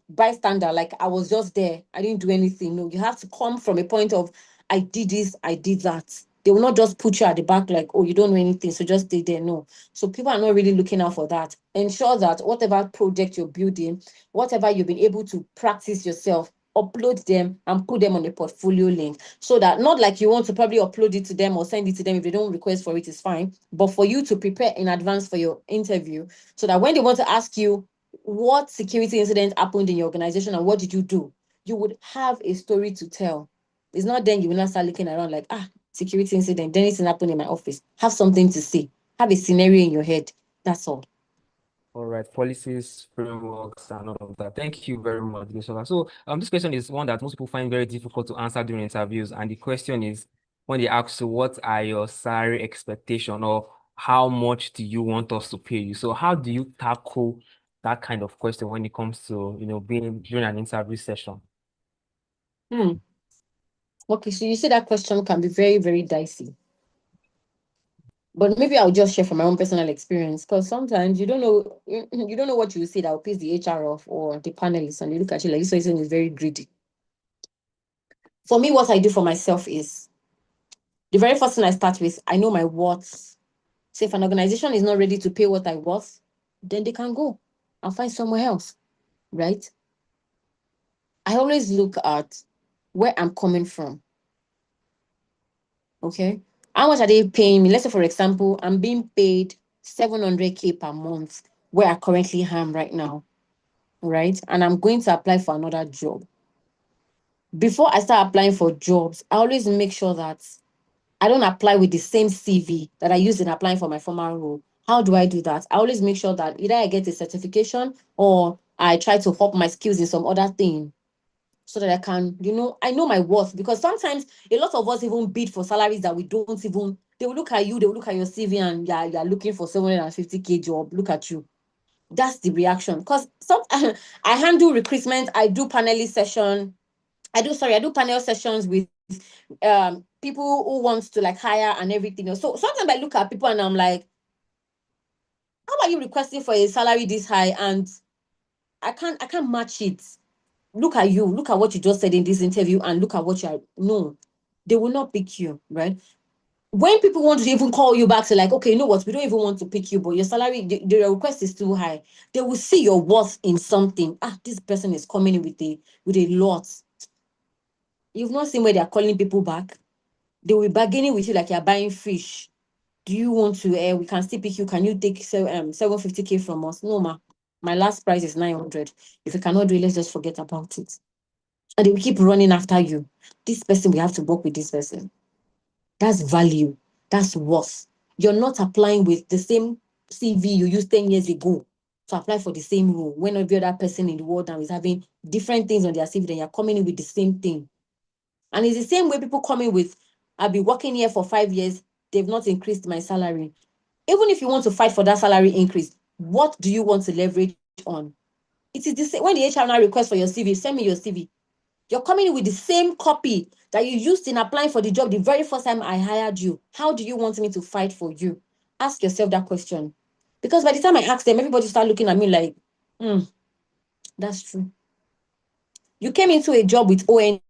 bystander, like I was just there, I didn't do anything. No, you have to come from a point of, I did this, I did that. They will not just put you at the back like, oh, you don't know anything, so just stay there. No. So people are not really looking out for that. Ensure that whatever project you're building, whatever you've been able to practice yourself, upload them and put them on the portfolio link, so that, not like you want to probably upload it to them or send it to them, if they don't request for it, is fine, but for you to prepare in advance for your interview, so that when they want to ask you what security incident happened in your organization and what did you do, you would have a story to tell. It's not then you will not start looking around like, security incident, then anything happened in my office. Have something to say. Have a scenario in your head. That's all. All right, policies, frameworks, and all of that. Thank you very much, Adesola. So, this question is one that most people find very difficult to answer during interviews, and the question is, when they ask you, what are your salary expectation, or how much do you want us to pay you? So, how do you tackle that kind of question when it comes to, being during an interview session? Okay, so you see that question can be very, very dicey. But maybe I'll just share from my own personal experience, because sometimes you don't know what you will say that will piss the HR off or the panelists, and they look at you like this person is very greedy. For me, what I do for myself is, the very first thing I start with, I know my worth. So if an organization is not ready to pay what I worth, then they can go and find somewhere else, right? I always look at where I'm coming from. Okay. How much are they paying me? Let's say, for example, I'm being paid 700K per month where I currently am right now, right? And I'm going to apply for another job. Before I start applying for jobs, I always make sure that I don't apply with the same CV that I used in applying for my former role. How do I do that? I always make sure that either I get a certification or I try to up my skills in some other thing, so that I can, I know my worth. Because sometimes a lot of us even bid for salaries that we don't even, they will look at you, they will look at your CV, and you're looking for 750K job. Look at you. That's the reaction. Because I handle recruitment, I do panelist session. I do panel sessions with people who want to like hire and everything. So sometimes I look at people and I'm like, how are you requesting for a salary this high and I can't match it? Look at you, look at what you just said in this interview, and look at what you are. No, they will not pick you, right? when people want to even call you back to like, okay, you know what, we don't even want to pick you, but your salary, the request is too high. They will see your worth in something. This person is coming in with a lot. You've not seen where they're calling people back. They will be bargaining with you like you're buying fish. Do you want to, we can still pick you. Can you take 750K from us? No, ma. My last price is 900. If you cannot do it, let's just forget about it. And they will keep running after you. This person, we have to work with this person. That's value. That's worth. You're not applying with the same CV you used 10 years ago to apply for the same role. When every other person in the world now is having different things on their CV, then you're coming in with the same thing. And it's the same way people coming with, I've been working here for 5 years, they've not increased my salary. Even if you want to fight for that salary increase, what do you want to leverage on? It is the same when the HR now requests for your CV, send me your CV. You're coming in with the same copy that you used in applying for the job the very first time I hired you. How do you want me to fight for you? Ask yourself that question. Because by the time I ask them, everybody start looking at me like, that's true. You came into a job with OND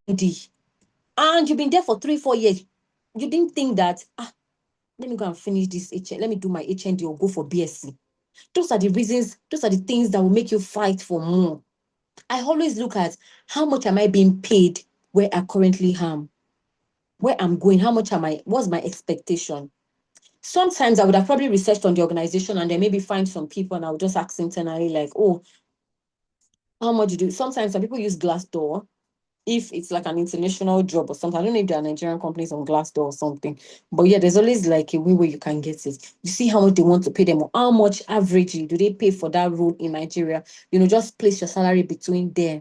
and you've been there for 3-4 years. You didn't think that, let me go and finish this let me do my HND or go for BSc. Those are the reasons, those are the things that will make you fight for more. I always look at how much am I being paid where I currently am, where I'm going, how much am I, what's my expectation? Sometimes I would have probably researched on the organization and then maybe find some people and I would just ask internally like, oh, how much do you do? Sometimes some people use Glassdoor if it's like an international job or something. I don't know if there are Nigerian companies on Glassdoor or something, but yeah, there's always like a way where you can get it. You see how much they want to pay them or how much averagely do they pay for that role in Nigeria. Just place your salary between there.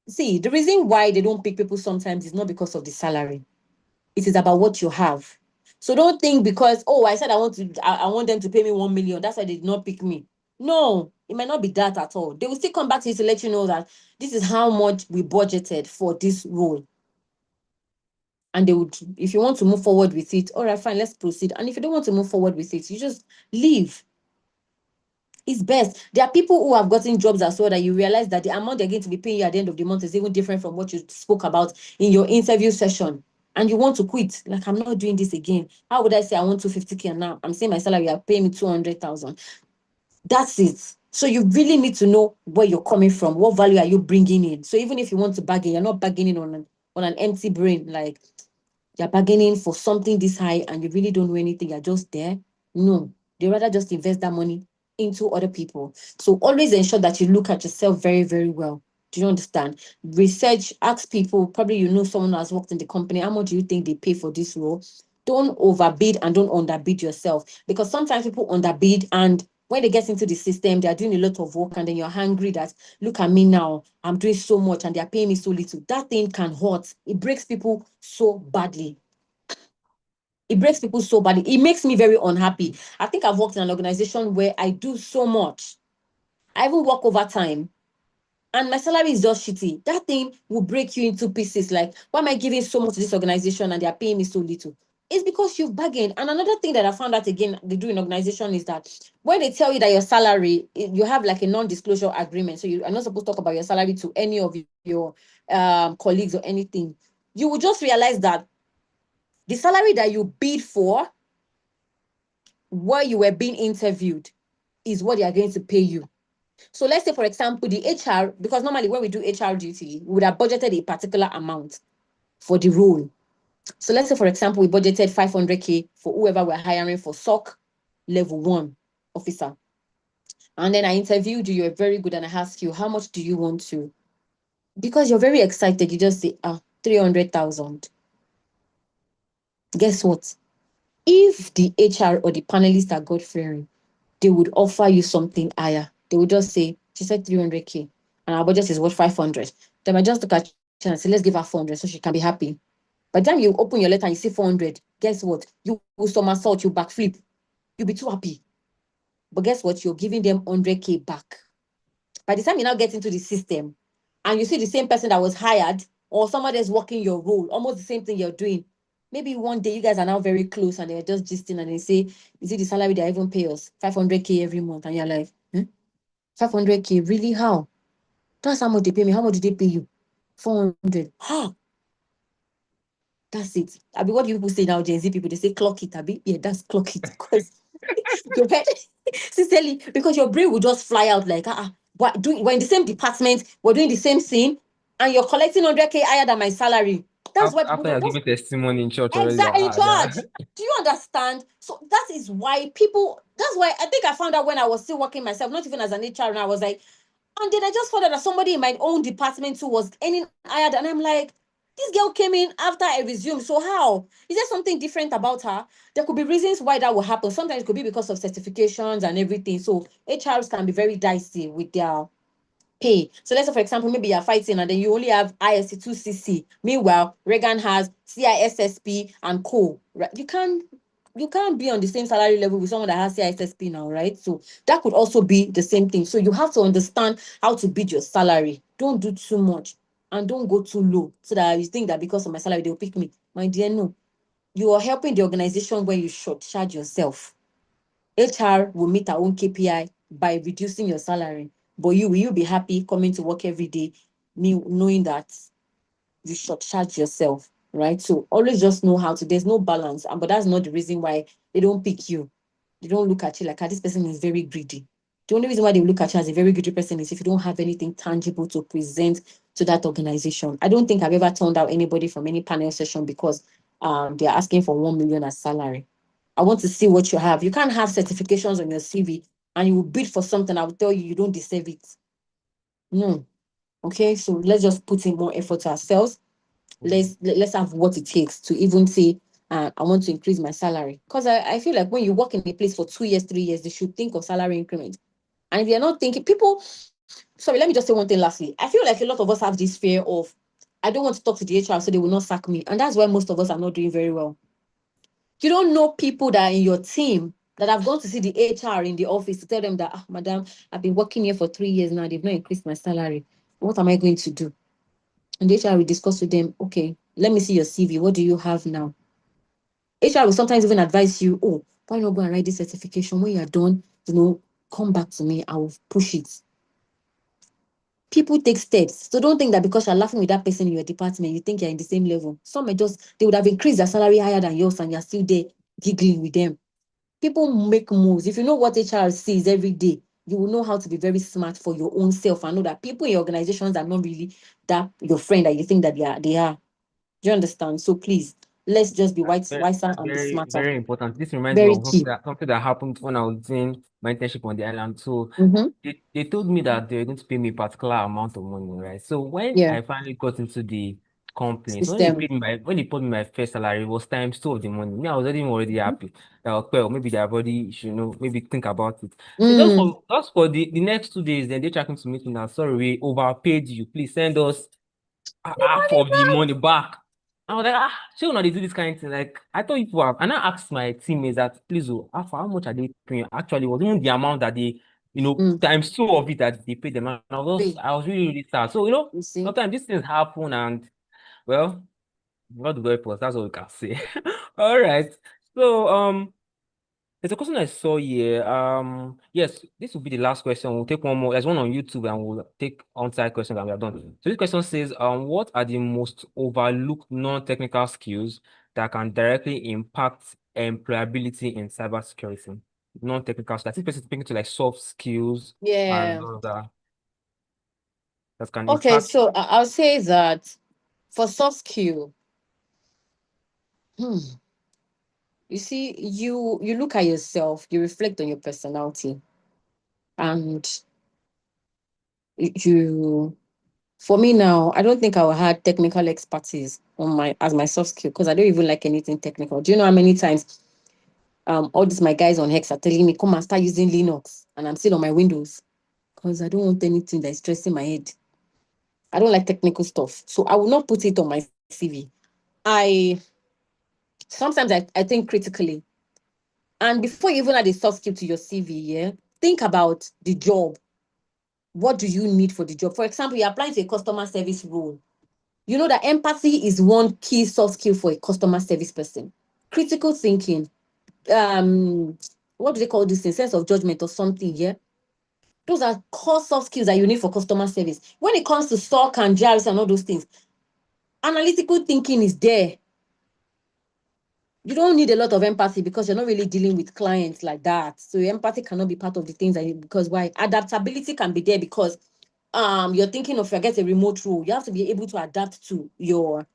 See, the reason why they don't pick people sometimes is not because of the salary. It is about what you have. So don't think because, I said I want them to pay me 1 million. That's why they did not pick me. No, it might not be that at all. They will still come back to you to let you know that this is how much we budgeted for this role. And they would, if you want to move forward with it, all right, fine, let's proceed. And if you don't want to move forward with it, you just leave. It's best. There are people who have gotten jobs as well that you realize that the amount they're going to be paying you at the end of the month is even different from what you spoke about in your interview session. And you want to quit. Like, I'm not doing this again. How would I say I want 250K and now I'm saying my salary, you're paying me 200,000. That's it. So you really need to know where you're coming from. What value are you bringing in? So even if you want to bargain, you're not bargaining on an empty brain. Like, you're bargaining for something this high and you really don't know anything. You're just there. No, they rather just invest that money into other people. So always ensure that you look at yourself very, very well. Do you understand? Research, ask people, probably you know someone who has worked in the company, how much do you think they pay for this role? Don't overbid and don't underbid yourself, because sometimes people underbid and when they get into the system, they are doing a lot of work and then you're hungry that, look at me now, I'm doing so much and they're paying me so little. That thing can hurt. It breaks people so badly. It breaks people so badly. It makes me very unhappy. I think I've worked in an organization where I do so much. I even work overtime and my salary is just shitty. That thing will break you into pieces. Like, why am I giving so much to this organization and they're paying me so little? It's because you've bargained. And another thing that I found out again, they do in organization is that when they tell you that your salary, you have like a non-disclosure agreement. So you are not supposed to talk about your salary to any of your colleagues or anything. You will just realize that the salary that you bid for where you were being interviewed is what they are going to pay you. So let's say, for example, the HR, because normally when we do HR duty, we would have budgeted a particular amount for the role. So let's say, for example, we budgeted 500K for whoever we're hiring for SOC level 1 officer. And then I interviewed you, you're very good, and I asked you, how much do you want to? Because you're very excited, you just say, 300,000. Guess what? If the HR or the panelists are God-fearing, they would offer you something higher. They would just say, she said 300K and our budget is what, 500. They might just look at you and say, let's give her 400 so she can be happy. By the time you open your letter and you see 400, guess what? You will somersault, you backflip. You'll be too happy. But guess what? You're giving them 100K back. By the time you now get into the system and you see the same person that was hired or somebody that's working your role, almost the same thing you're doing, maybe one day you guys are now very close and they're just gisting and they say, is it the salary they even pay us? 500K every month. And you're like, 500K, really? How? That's how much they pay me. How much did they pay you? 400. How? That's it. I mean, what do people say now, Gen Z people? They say clock it, Abi. Yeah, that's clock it. Because your head, sincerely, because your brain will just fly out like, we're in the same department, we're doing the same thing, and you're collecting 100K higher than my salary. That's why people After you're don't. giving testimony in church already, Exactly, in yeah. charge. Do you understand? So that is why people, that's why I think I found out when I was still working myself, not even as an HR, and I was like, and then I just found out that somebody in my own department who was earning higher, and I'm like, this girl came in after I resumed. So how? Is there something different about her? There could be reasons why that will happen. Sometimes it could be because of certifications and everything. So HRs can be very dicey with their pay. So let's say, for example, maybe you're fighting and then you only have ISC2CC. Meanwhile, Reagan has CISSP and co. Right? You can't be on the same salary level with someone that has CISSP now, right? So that could also be the same thing. So you have to understand how to bid your salary. Don't do too much and don't go too low so that you think that because of my salary they'll pick me. My dear, no. You are helping the organization when you should charge yourself. HR will meet our own KPI by reducing your salary. But will you be happy coming to work every day, knowing that you should charge yourself, right? So always just know how to, there's no balance. But that's not the reason why they don't pick you. They don't look at you like, this person is very greedy. The only reason why they look at you as a very greedy person is if you don't have anything tangible to present to that organization. I don't think I've ever turned out anybody from any panel session because they're asking for 1 million as salary. I want to see what you have. You can't have certifications on your CV and you will bid for something. I will tell you, you don't deserve it. No. Okay, so let's just put in more effort to ourselves. Let's have what it takes to even say, I want to increase my salary. Because I feel like when you work in a place for 2 years, 3 years, they should think of salary increment. And if you're not thinking, sorry, let me just say one thing lastly. I feel like a lot of us have this fear of, I don't want to talk to the HR so they will not sack me. And that's why most of us are not doing very well. You don't know people that are in your team that have gone to see the HR in the office to tell them that, madam, I've been working here for 3 years now. They've not increased my salary. What am I going to do? And the HR will discuss with them, okay, let me see your CV. What do you have now? HR will sometimes even advise you, why not go and write this certification? When you're done, come back to me. I will push it. People take steps. So don't think that because you're laughing with that person in your department, you think you're in the same level. Some they would have increased their salary higher than yours and you're still there giggling with them. People make moves. If you know what HR sees every day, you will know how to be very smart for your own self and know that people in your organizations are not really that your friend that you think that they are. Do you understand? So please, let's just be wiser and be Very, smarter. very important. This reminds me Very of key. something that happened when I was doing my internship on the island. So Mm-hmm. they told me that they were going to pay me a particular amount of money, right? So when Yeah. I finally got into the company, so System. when they paid me my first salary, it was times two of the money. Me, I was already happy. Well, maybe they already should maybe think about it. So just for the next 2 days, then they tracking to meet me now. Sorry, we overpaid you. Please send us half of the money back. I was like, sure, now they do this kind of thing. Like, I thought people have, and I asked my teammates that, please, how much are they paying? Actually, it was even the amount that they, times two of it that they paid them. And I was really, really sad. So, You see? sometimes these things happen, and well, God will help us. That's all we can say. All right. So, there's a question I saw here. Yes, this will be the last question. We'll take one more. There's one on YouTube, and we'll take on-site questions, and we are done. So this question says, what are the most overlooked non-technical skills that can directly impact employability in cybersecurity? Non-technical skills. This person is speaking to like soft skills and Yeah. all that can Okay, impact. so I'll say that for soft skill, you see, you look at yourself, you reflect on your personality, and for me now, I don't think I will have technical expertise on as my soft skill because I don't even like anything technical. Do you know how many times all these my guys on Hex are telling me come and start using Linux, and I'm still on my Windows because I don't want anything that's stressing my head. I don't like technical stuff, so I will not put it on my CV. Sometimes I think critically. And before you even add a soft skill to your CV, think about the job. What do you need for the job? For example, you're applying to a customer service role. You know that empathy is one key soft skill for a customer service person. Critical thinking, what do they call this thing? Sense of judgment or something, yeah? Those are core soft skills that you need for customer service. When it comes to SOC and GRC and all those things, analytical thinking is there. you don't need a lot of empathy because you're not really dealing with clients like that. So your empathy cannot be part of the things because why? Adaptability can be there because you're thinking of get a remote role. You have to be able to adapt to your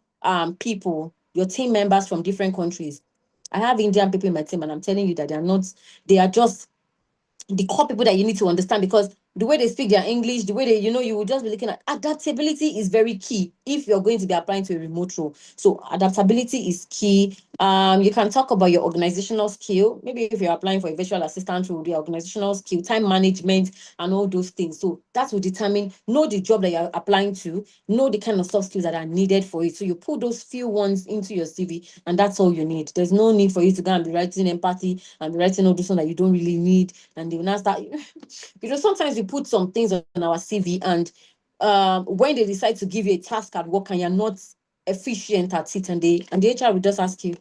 people, your team members from different countries. I have Indian people in my team, and I'm telling you that they are just the core people that you need to understand, because the way they speak their English, the way they, you will just be looking at adaptability is very key if you're going to be applying to a remote role. So adaptability is key. You can talk about your organizational skill. Maybe if you're applying for a virtual assistant role, the organizational skill, time management, and all those things. So that will know the job that you're applying to, know the kind of soft skills that are needed for it. So you put those few ones into your CV, and that's all you need. There's no need for you to go and be writing empathy and be writing all those ones that you don't really need. And they will not start, sometimes we put some things on our CV, and when they decide to give you a task at work and you're not efficient at it, and the HR will just ask you,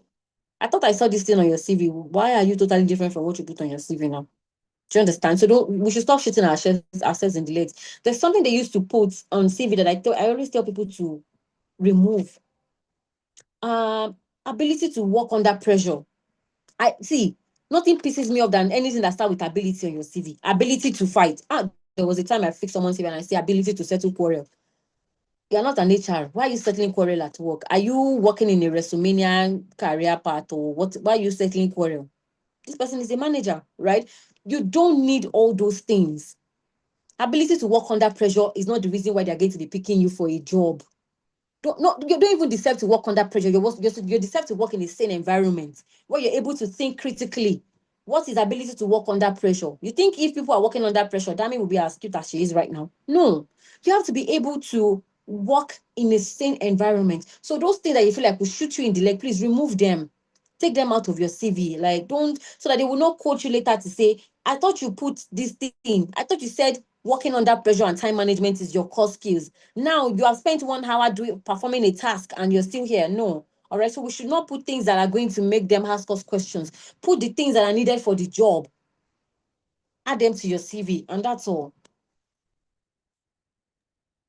I thought I saw this thing on your CV. Why are you totally different from what you put on your CV now? Do you understand? So we should stop shooting ourselves in the legs. There's something they used to put on CV that I always tell people to remove. Ability to work under pressure. I see. Nothing pisses me off than anything that starts with ability on your CV. Ability to fight. There was a time I fixed someone's CV and I say ability to settle quarrel. You're not an HR. Why are you settling quarrel at work? Are you working in a WrestleMania career path, or what? Why are you settling quarrel? This person is a manager, right? You don't need all those things. Ability to work under pressure is not the reason why they're going to be picking you for a job. You don't even deserve to work under pressure. You deserve to work in a sane environment where you're able to think critically. What is ability to work under pressure? You think if people are working under pressure, Dami will be as cute as she is right now? No. You have to be able to work in a sane environment. So those things that you feel like will shoot you in the leg, please remove them. Take them out of your CV. Like, don't, so that they will not quote you later to say, I thought you put this thing. I thought you said working under pressure and time management is your core skills. Now you have spent 1 hour performing a task and you're still here. No. All right. So we should not put things that are going to make them ask us questions. Put the things that are needed for the job. Add them to your CV, and that's all.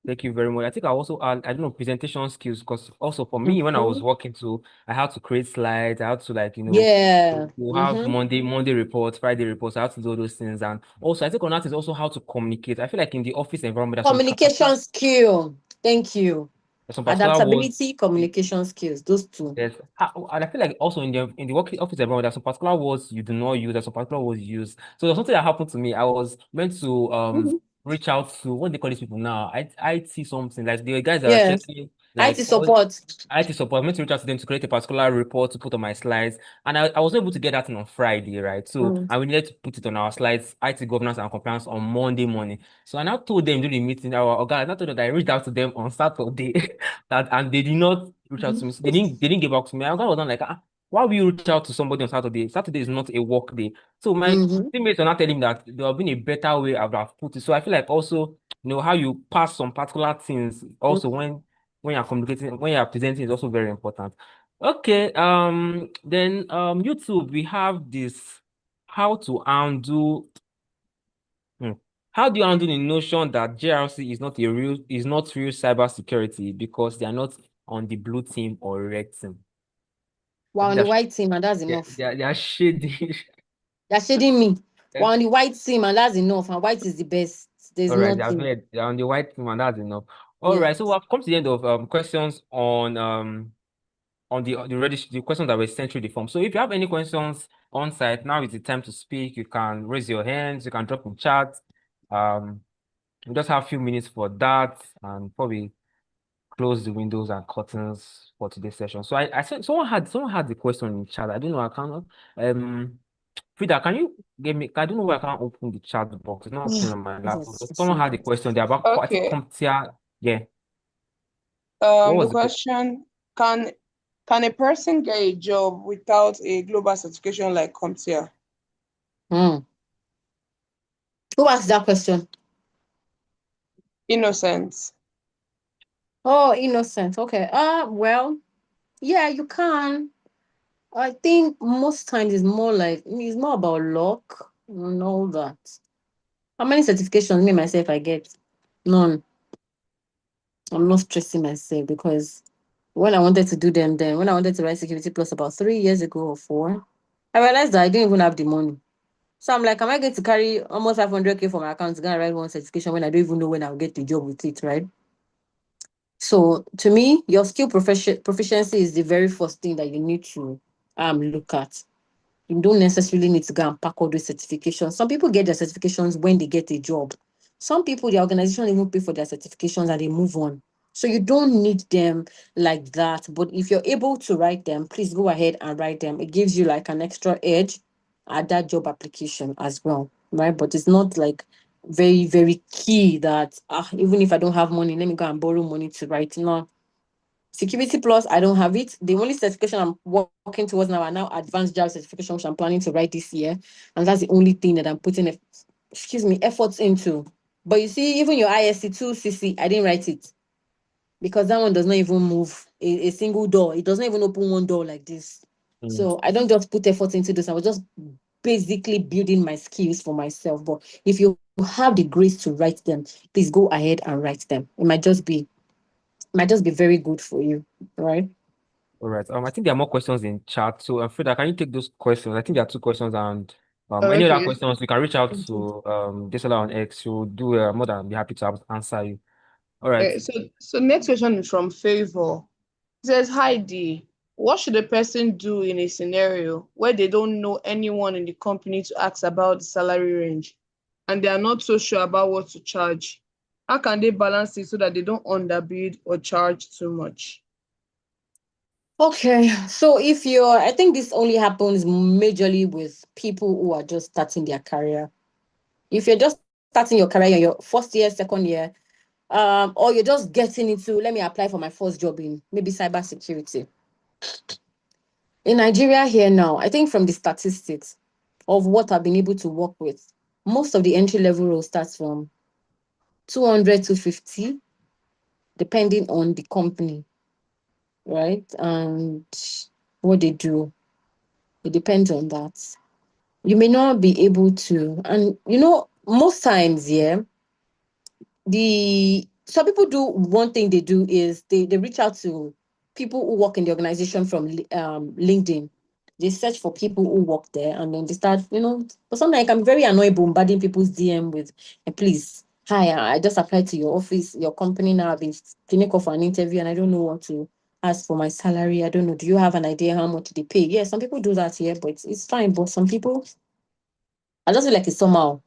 Thank you very much. I think I also add, I don't know, presentation skills, because also for me, when I was working too, I had to create slides. I had to Yeah. to have Monday reports, Friday reports. I had to do all those things. And also, I think on that is also how to communicate. I feel like in the office environment, there's Communication skill. Thank you. some particular words. Adaptability, communication skills. Those two. Yes, and I feel like also in the work office environment, there's some particular words you do not use. There's some particular words you use. So there's something that happened to me. I was meant to reach out to, what do they call these people now? IT something, like the guys that are Yes. checking IT like all support. IT support. I was meant to reach out to them to create a particular report to put on my slides, and I was able to get that in on Friday, right? So and we needed to put it on our slides, IT governance and compliance, on Monday morning. So I now told them during the meeting, I now told them that I reached out to them on Saturday, that and they did not reach out to me. So they didn't get back to me. I was not like, why will you reach out to somebody on Saturday? Saturday is not a work day. So my teammates are not telling me that there have been a better way I would have put it. So I feel like also, how you pass some particular things also when you're communicating, when you're presenting, is also very important. Okay, then YouTube, we have this how to undo. How do you handle the notion that GRC is not real cybersecurity because they are not on the blue team or red team? I We're think on the white team, and that's they're, enough. they're, they're shady. They're shading me. Yeah. We're on the white team, and that's enough. And white is the best. There's All right, nothing. they're on the white team, and that's enough. All Yeah. right, so we've come to the end of questions on the questions that were sent through the form. So if you have any questions on site, now is the time to speak. You can raise your hands, you can drop in chat. We just have a few minutes for that, and probably close the windows and curtains for today's session. So I said someone had the question in chat. I don't know. I cannot. Frida, can you get me? I don't know why I can't open the chat box. It's not opening on my laptop. So someone had the question there about I think Okay. CompTIA. Yeah. What The was the question? question, can a person get a job without a global certification like CompTIA? Who asked that question? Innocent. Oh, innocent. Okay. Well, yeah, you can. I think most times it's more about luck and all that. How many certifications me myself I get? None. I'm not stressing myself because when I wanted to do them then, when I wanted to write Security Plus about 3 years ago or 4, I realized that I didn't even have the money. So I'm like, am I going to carry almost 500K from my account to go and write one certification when I don't even know when I'll get the job with it, right? So to me, your skill proficiency is the very first thing that you need to look at. You don't necessarily need to go and pack all those certifications. Some people get their certifications when they get a job. Some people, the organization even pay for their certifications and they move on. So you don't need them like that. But if you're able to write them, please go ahead and write them. It gives you like an extra edge at that job application as well, right? But it's not like very, very key that even if I don't have money, let me go and borrow money to write. No. Security Plus, I don't have it. The only certification I'm working towards now are now advanced Java certification, which I'm planning to write this year. And that's the only thing that I'm putting, efforts into. But you see, even your ISC2CC, I didn't write it because that one does not even move a single door. It doesn't even open one door like this. So I don't just put effort into this. I was just basically building my skills for myself. But if you have the grace to write them, please go ahead and write them. It might just be very good for you, right? All right. I think there are more questions in chat. So Frida, can you take those questions? I think there are 2 questions, and any other Okay. questions, you can reach out to Adesola on X. She'll do more than be happy to answer you. All right. So next question is from Favor. It says, hi D, what should a person do in a scenario where they don't know anyone in the company to ask about the salary range and they are not so sure about what to charge? How can they balance it so that they don't underbid or charge too much? Okay, so I think this only happens majorly with people who are just starting their career. If you're just starting your career in your first year, second year, or you're just getting into, let me apply for my first job in maybe cybersecurity. In Nigeria here now, I think from the statistics of what I've been able to work with, most of the entry level role starts from 200 to 50, depending on the company, right? And what they do. It depends on that. You may not be able to, and most times, yeah, some people do one thing they do is they reach out to people who work in the organization from LinkedIn. They search for people who work there and then they start, but sometimes it can be very annoying bombarding people's DM with, please, hi, I just applied to your office, your company now. I've been clinical for an interview and I don't know what to ask for my salary. I don't know. Do you have an idea how much they pay? Yeah, some people do that here, but it's fine. But some people, I just feel like it's somehow.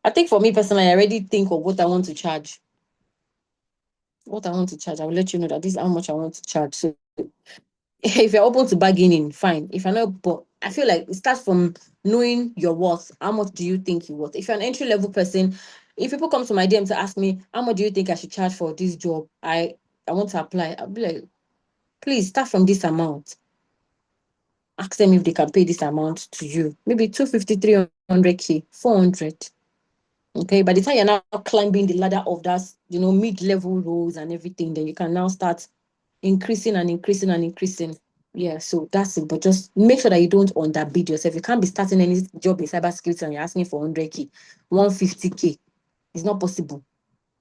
I think for me personally, I already think of what I want to charge. What I want to charge, I will let you know that this is how much I want to charge. So if you're open to bargaining, fine. If you're not, but I feel like it starts from knowing your worth. How much do you think you're worth? If you're an entry level person, if people come to my DM to ask me, how much do you think I should charge for this job? I want to apply. I'll be like, please start from this amount. Ask them if they can pay this amount to you. Maybe 250, 300K, 400. Okay, by the time you're now climbing the ladder of that, mid-level roles and everything, then you can now start increasing and increasing and increasing. Yeah, so that's it. But just make sure that you don't underbid yourself. You can't be starting any job in cybersecurity and you're asking for 100K, 150K. It's not possible.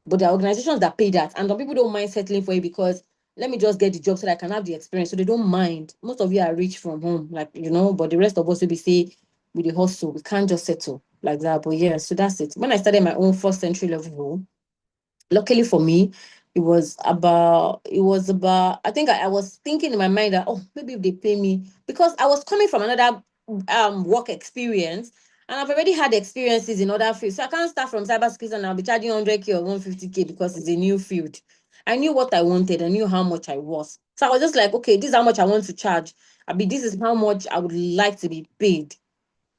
But there are organizations that pay that, and some people don't mind settling for it because let me just get the job so that I can have the experience. So they don't mind. Most of you are rich from home, but the rest of us will be say with the hustle. We can't just settle like that. But yeah, so that's it. When I started my own first entry level role, luckily for me, it was about, I think I was thinking in my mind that, maybe if they pay me, because I was coming from another work experience and I've already had experiences in other fields. So I can't start from cybersecurity and I'll be charging 100K or 150K because it's a new field. I knew what I wanted. I knew how much I was. So I was just like, okay, this is how much I want to charge. This is how much I would like to be paid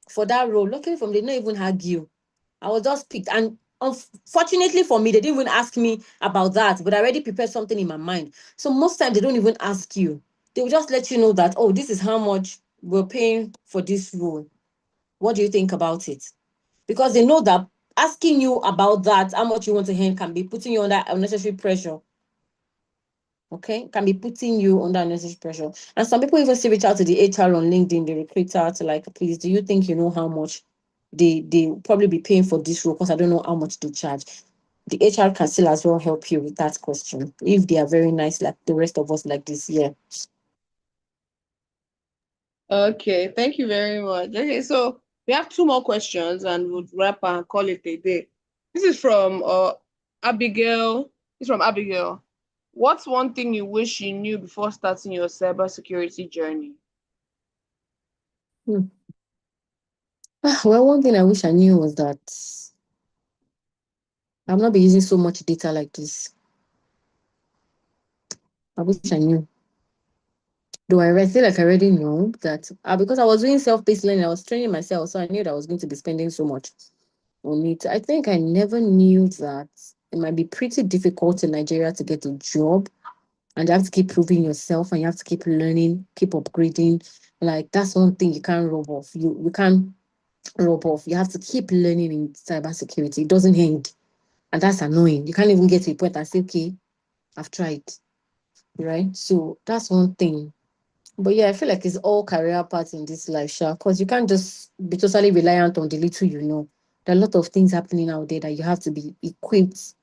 for that role. Luckily for me, they didn't even argue. I was just picked. And unfortunately for me, they didn't even ask me about that, but I already prepared something in my mind. So most times they don't even ask you. They will just let you know that, this is how much we're paying for this role. What do you think about it? Because they know that asking you about that, how much you want to earn, can be putting you under unnecessary pressure. Okay, can be putting you under unnecessary pressure. And some people even still reach out to the HR on LinkedIn, the recruiter, to like, please, do you think you know how much they probably be paying for this role? Because I don't know how much they charge. the HR can still as well help you with that question if they are very nice, like the rest of us, like this. Yeah. Okay, thank you very much. Okay, so we have two more questions and we'll wrap and call it a day. This is from Abigail. It's from Abigail. What's one thing you wish you knew before starting your cybersecurity journey? Well, one thing I wish I knew was that I'm not be using so much data like this. I wish I knew. Though I feel like I already know that because I was doing self-paced learning, I was training myself, so I knew that I was going to be spending so much on it. I think I never knew that it might be pretty difficult in Nigeria to get a job, and you have to keep proving yourself, and you have to keep learning, keep upgrading. Like that's one thing you can't rub off. You can't rub off. You have to keep learning in cybersecurity. It doesn't end, and that's annoying. You can't even get to a point and say, "Okay, I've tried." Right? So that's one thing. But yeah, I feel like it's all career paths in this life, sure, because you can't just be totally reliant on the little you know. There are a lot of things happening out there that you have to be equipped.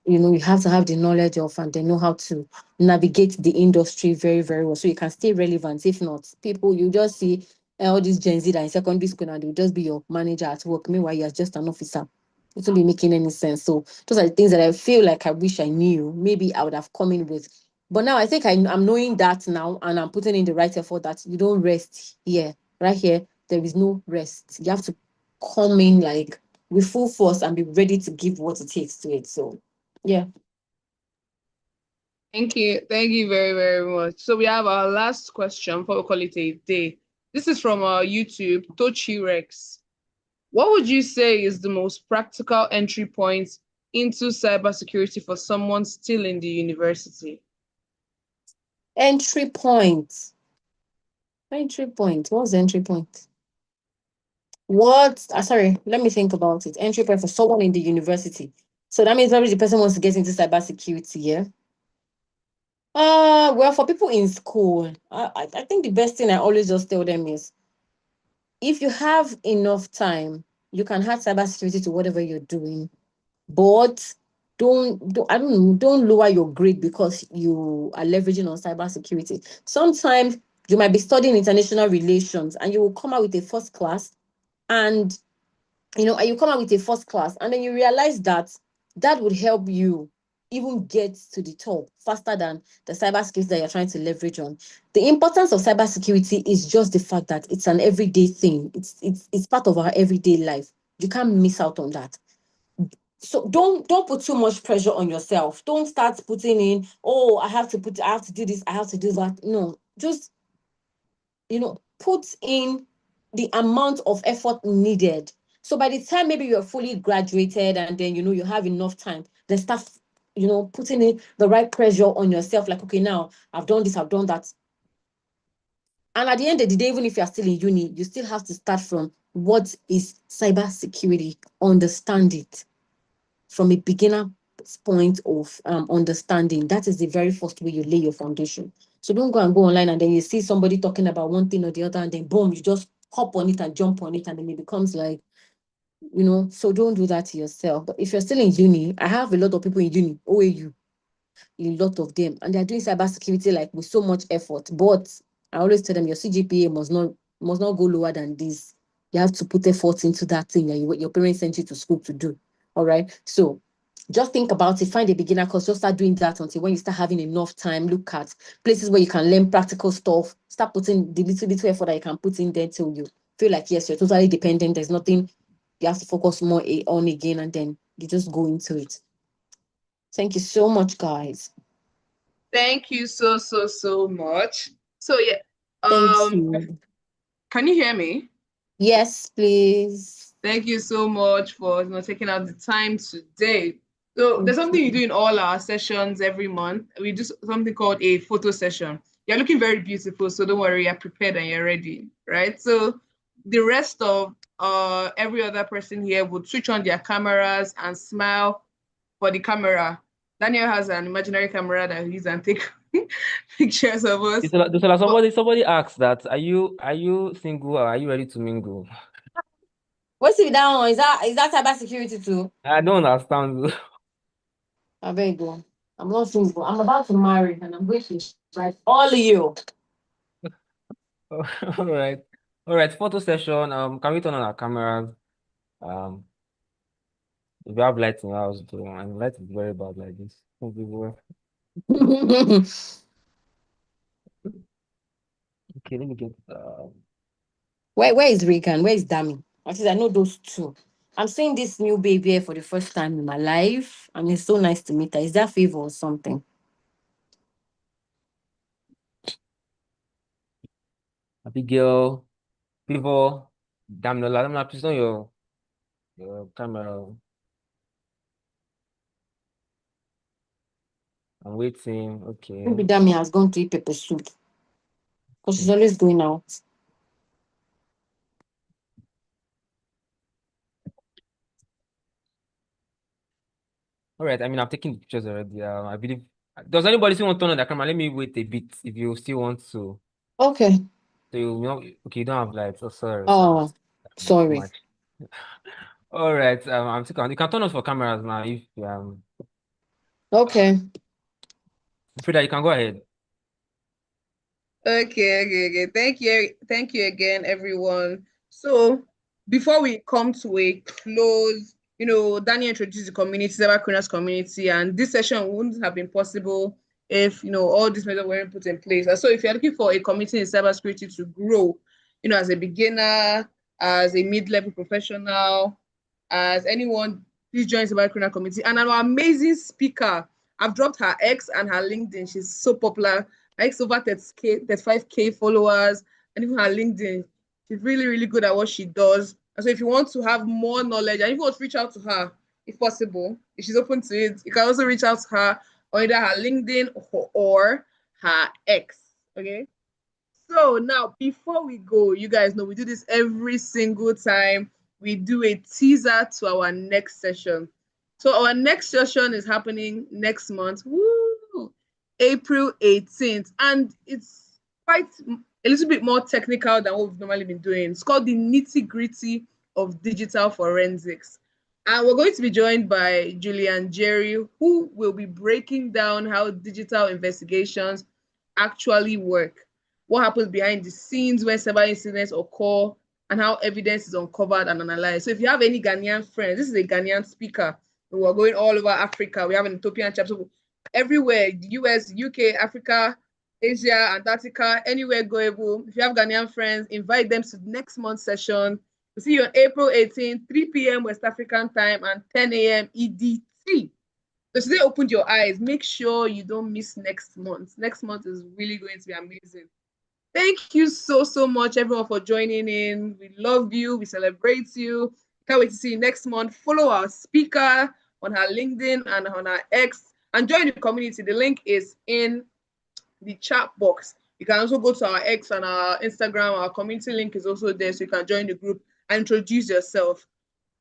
You have to have the knowledge of and they know how to navigate the industry very, very well. So you can stay relevant. If not, people you just see all these Gen Z that in secondary school and they'll just be your manager at work. Meanwhile, you're just an officer. It won't be making any sense. So those are the things that I feel like I wish I knew. Maybe I would have come in with. But now I think I'm knowing that now and I'm putting in the right effort that you don't rest here. Right here, there is no rest. You have to come in like with full force and be ready to give what it takes to it. So yeah. Thank you. Thank you very, very much. So we have our last question before we call it a day. This is from our YouTube, Tochi Rex. What would you say is the most practical entry point into cybersecurity for someone still in the university? Entry point. Entry point. What's the entry point? Sorry, let me think about it. Entry point for someone in the university. So that means maybe the person wants to get into cybersecurity, yeah? Well, for people in school, I think the best thing I always just tell them is if you have enough time, you can add cybersecurity to whatever you're doing, but don't lower your grade because you are leveraging on cybersecurity. Sometimes you might be studying international relations and you will come out with a first class and you come out with a first class and then you realize that that would help you even get to the top faster than the cybersecurity that you're trying to leverage on. The importance of cybersecurity is just the fact that it's an everyday thing. It's part of our everyday life. You can't miss out on that. So don't put too much pressure on yourself. Don't start putting in, oh, I have to do this, I have to do that. No, just put in the amount of effort needed. So by the time maybe you're fully graduated and then you have enough time, then start putting in the right pressure on yourself, like, okay, now I've done this, I've done that. And at the end of the day, even if you're still in uni, you still have to start from what is cybersecurity, understand it from a beginner point of understanding. That is the very first way you lay your foundation. So don't go online and then you see somebody talking about one thing or the other and then boom, you just hop on it and jump on it and then it becomes like, so don't do that to yourself. But if you're still in uni, I have a lot of people in uni, OAU, a lot of them, and they're doing cybersecurity like with so much effort. But I always tell them your CGPA must not go lower than this. You have to put effort into that thing that your parents sent you to school to do. All right. So just think about it, find a beginner course, just start doing that until when you start having enough time, look at places where you can learn practical stuff, start putting the little effort that you can put in there till you feel like, yes, you're totally dependent. There's nothing you have to focus more on again, and then you just go into it. Thank you so much, guys. Thank you so much. So yeah, Thank you. can you hear me? Yes, please. Thank you so much for taking out the time today. So there's Thank something you do you. in all our sessions every month. We do something called a photo session. You're looking very beautiful, so don't worry, you're prepared and you're ready, right? So the rest of every other person here would switch on their cameras and smile for the camera. Daniel has an imaginary camera that he uses and take pictures of us. Somebody asked that, are you single or are you ready to mingle? What's with that one? Is that cybersecurity too? I don't understand. I beg you. I'm not single. I'm about to marry and I'm going to invite all of you. All right. All right. Photo session. Can we turn on our cameras? Um, if you have lights in your house, too, and light is very bad like this. Some people- Okay, let me get Where is Regan? Where is Dami? I know those two. I'm seeing this new baby here for the first time in my life, and it's so nice to meet her. Is that favor or something? Abigail, Pivo, Damnola. Damnola, please on your camera. I'm waiting. Okay. Maybe Dami has gone to eat pepper soup because she's always going out. All right. I mean, I've taken the pictures already. I believe. Does anybody still want to turn on the camera? Let me wait a bit if you still want to. Okay. So you know, okay, you don't have lights. Oh, sorry. Oh, Too sorry. much. All right. I'm still. You can turn on for cameras now if Okay. Frida, you can go ahead. Okay. Thank you again, everyone. So before we come to a close, Daniel introduced the community, CyberCrooners community, and this session wouldn't have been possible if all these measures weren't put in place. And so if you're looking for a community in cybersecurity to grow, as a beginner, as a mid-level professional, as anyone, please join CyberCrooners community. And our amazing speaker, I've dropped her X and her LinkedIn. She's so popular. Like over 30K, 35K followers, and even her LinkedIn. She's really, really good at what she does. And so if you want to have more knowledge, and if you want to reach out to her, if possible, if she's open to it, you can also reach out to her on either her LinkedIn or her X. Okay. So now, before we go, you guys know we do this every single time. We do a teaser to our next session. So our next session is happening next month. Woo! April 18th. And it's quite a little bit more technical than what we've normally been doing. It's called the nitty-gritty of digital forensics. And we're going to be joined by Julian Jerry, who will be breaking down how digital investigations actually work, what happens behind the scenes when cyber incidents occur, and how evidence is uncovered and analyzed. So if you have any Ghanaian friends, this is a Ghanaian speaker. We're going all over Africa. We have an Ethiopian chapter. So everywhere, the US, UK, Africa, Asia, Antarctica, anywhere goable. If you have Ghanaian friends, invite them to next month's session. We'll see you on April 18th, 3 p.m. West African time and 10 a.m. EDT. So today opened your eyes. Make sure you don't miss next month. Next month is really going to be amazing. Thank you so much, everyone, for joining in. We love you. We celebrate you. Can't wait to see you next month. Follow our speaker on her LinkedIn and on her X and join the community. The link is in the chat box. You can also go to our X and our Instagram. Our community link is also there, so you can join the group and introduce yourself.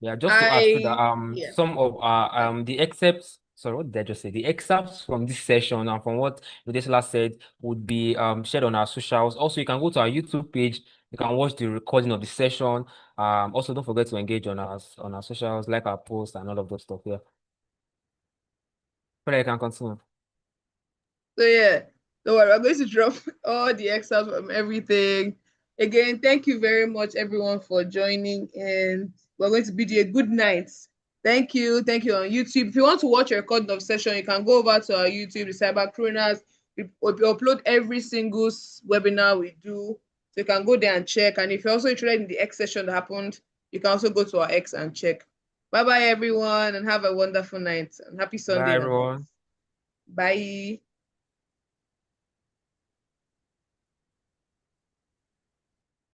Yeah, just to add to that, some of our the excerpts, sorry, what did I just say? The excerpts from this session and from what Adesola said would be shared on our socials. Also, you can go to our YouTube page. You can watch the recording of the session. Also, don't forget to engage on our socials, like our posts and all of those stuff. Yeah. But I can continue. So yeah, don't worry, we're going to drop all the excerpts from everything. Again, thank you very much, everyone, for joining in. We're going to bid you a good night. Thank you. Thank you on YouTube. If you want to watch a recording of session, you can go over to our YouTube, the CyberCrooners. We upload every single webinar we do. So you can go there and check. And if you're also interested in the X session that happened, you can also go to our X and check. Bye-bye, everyone, and have a wonderful night. And happy Sunday. Bye, everyone. Bye.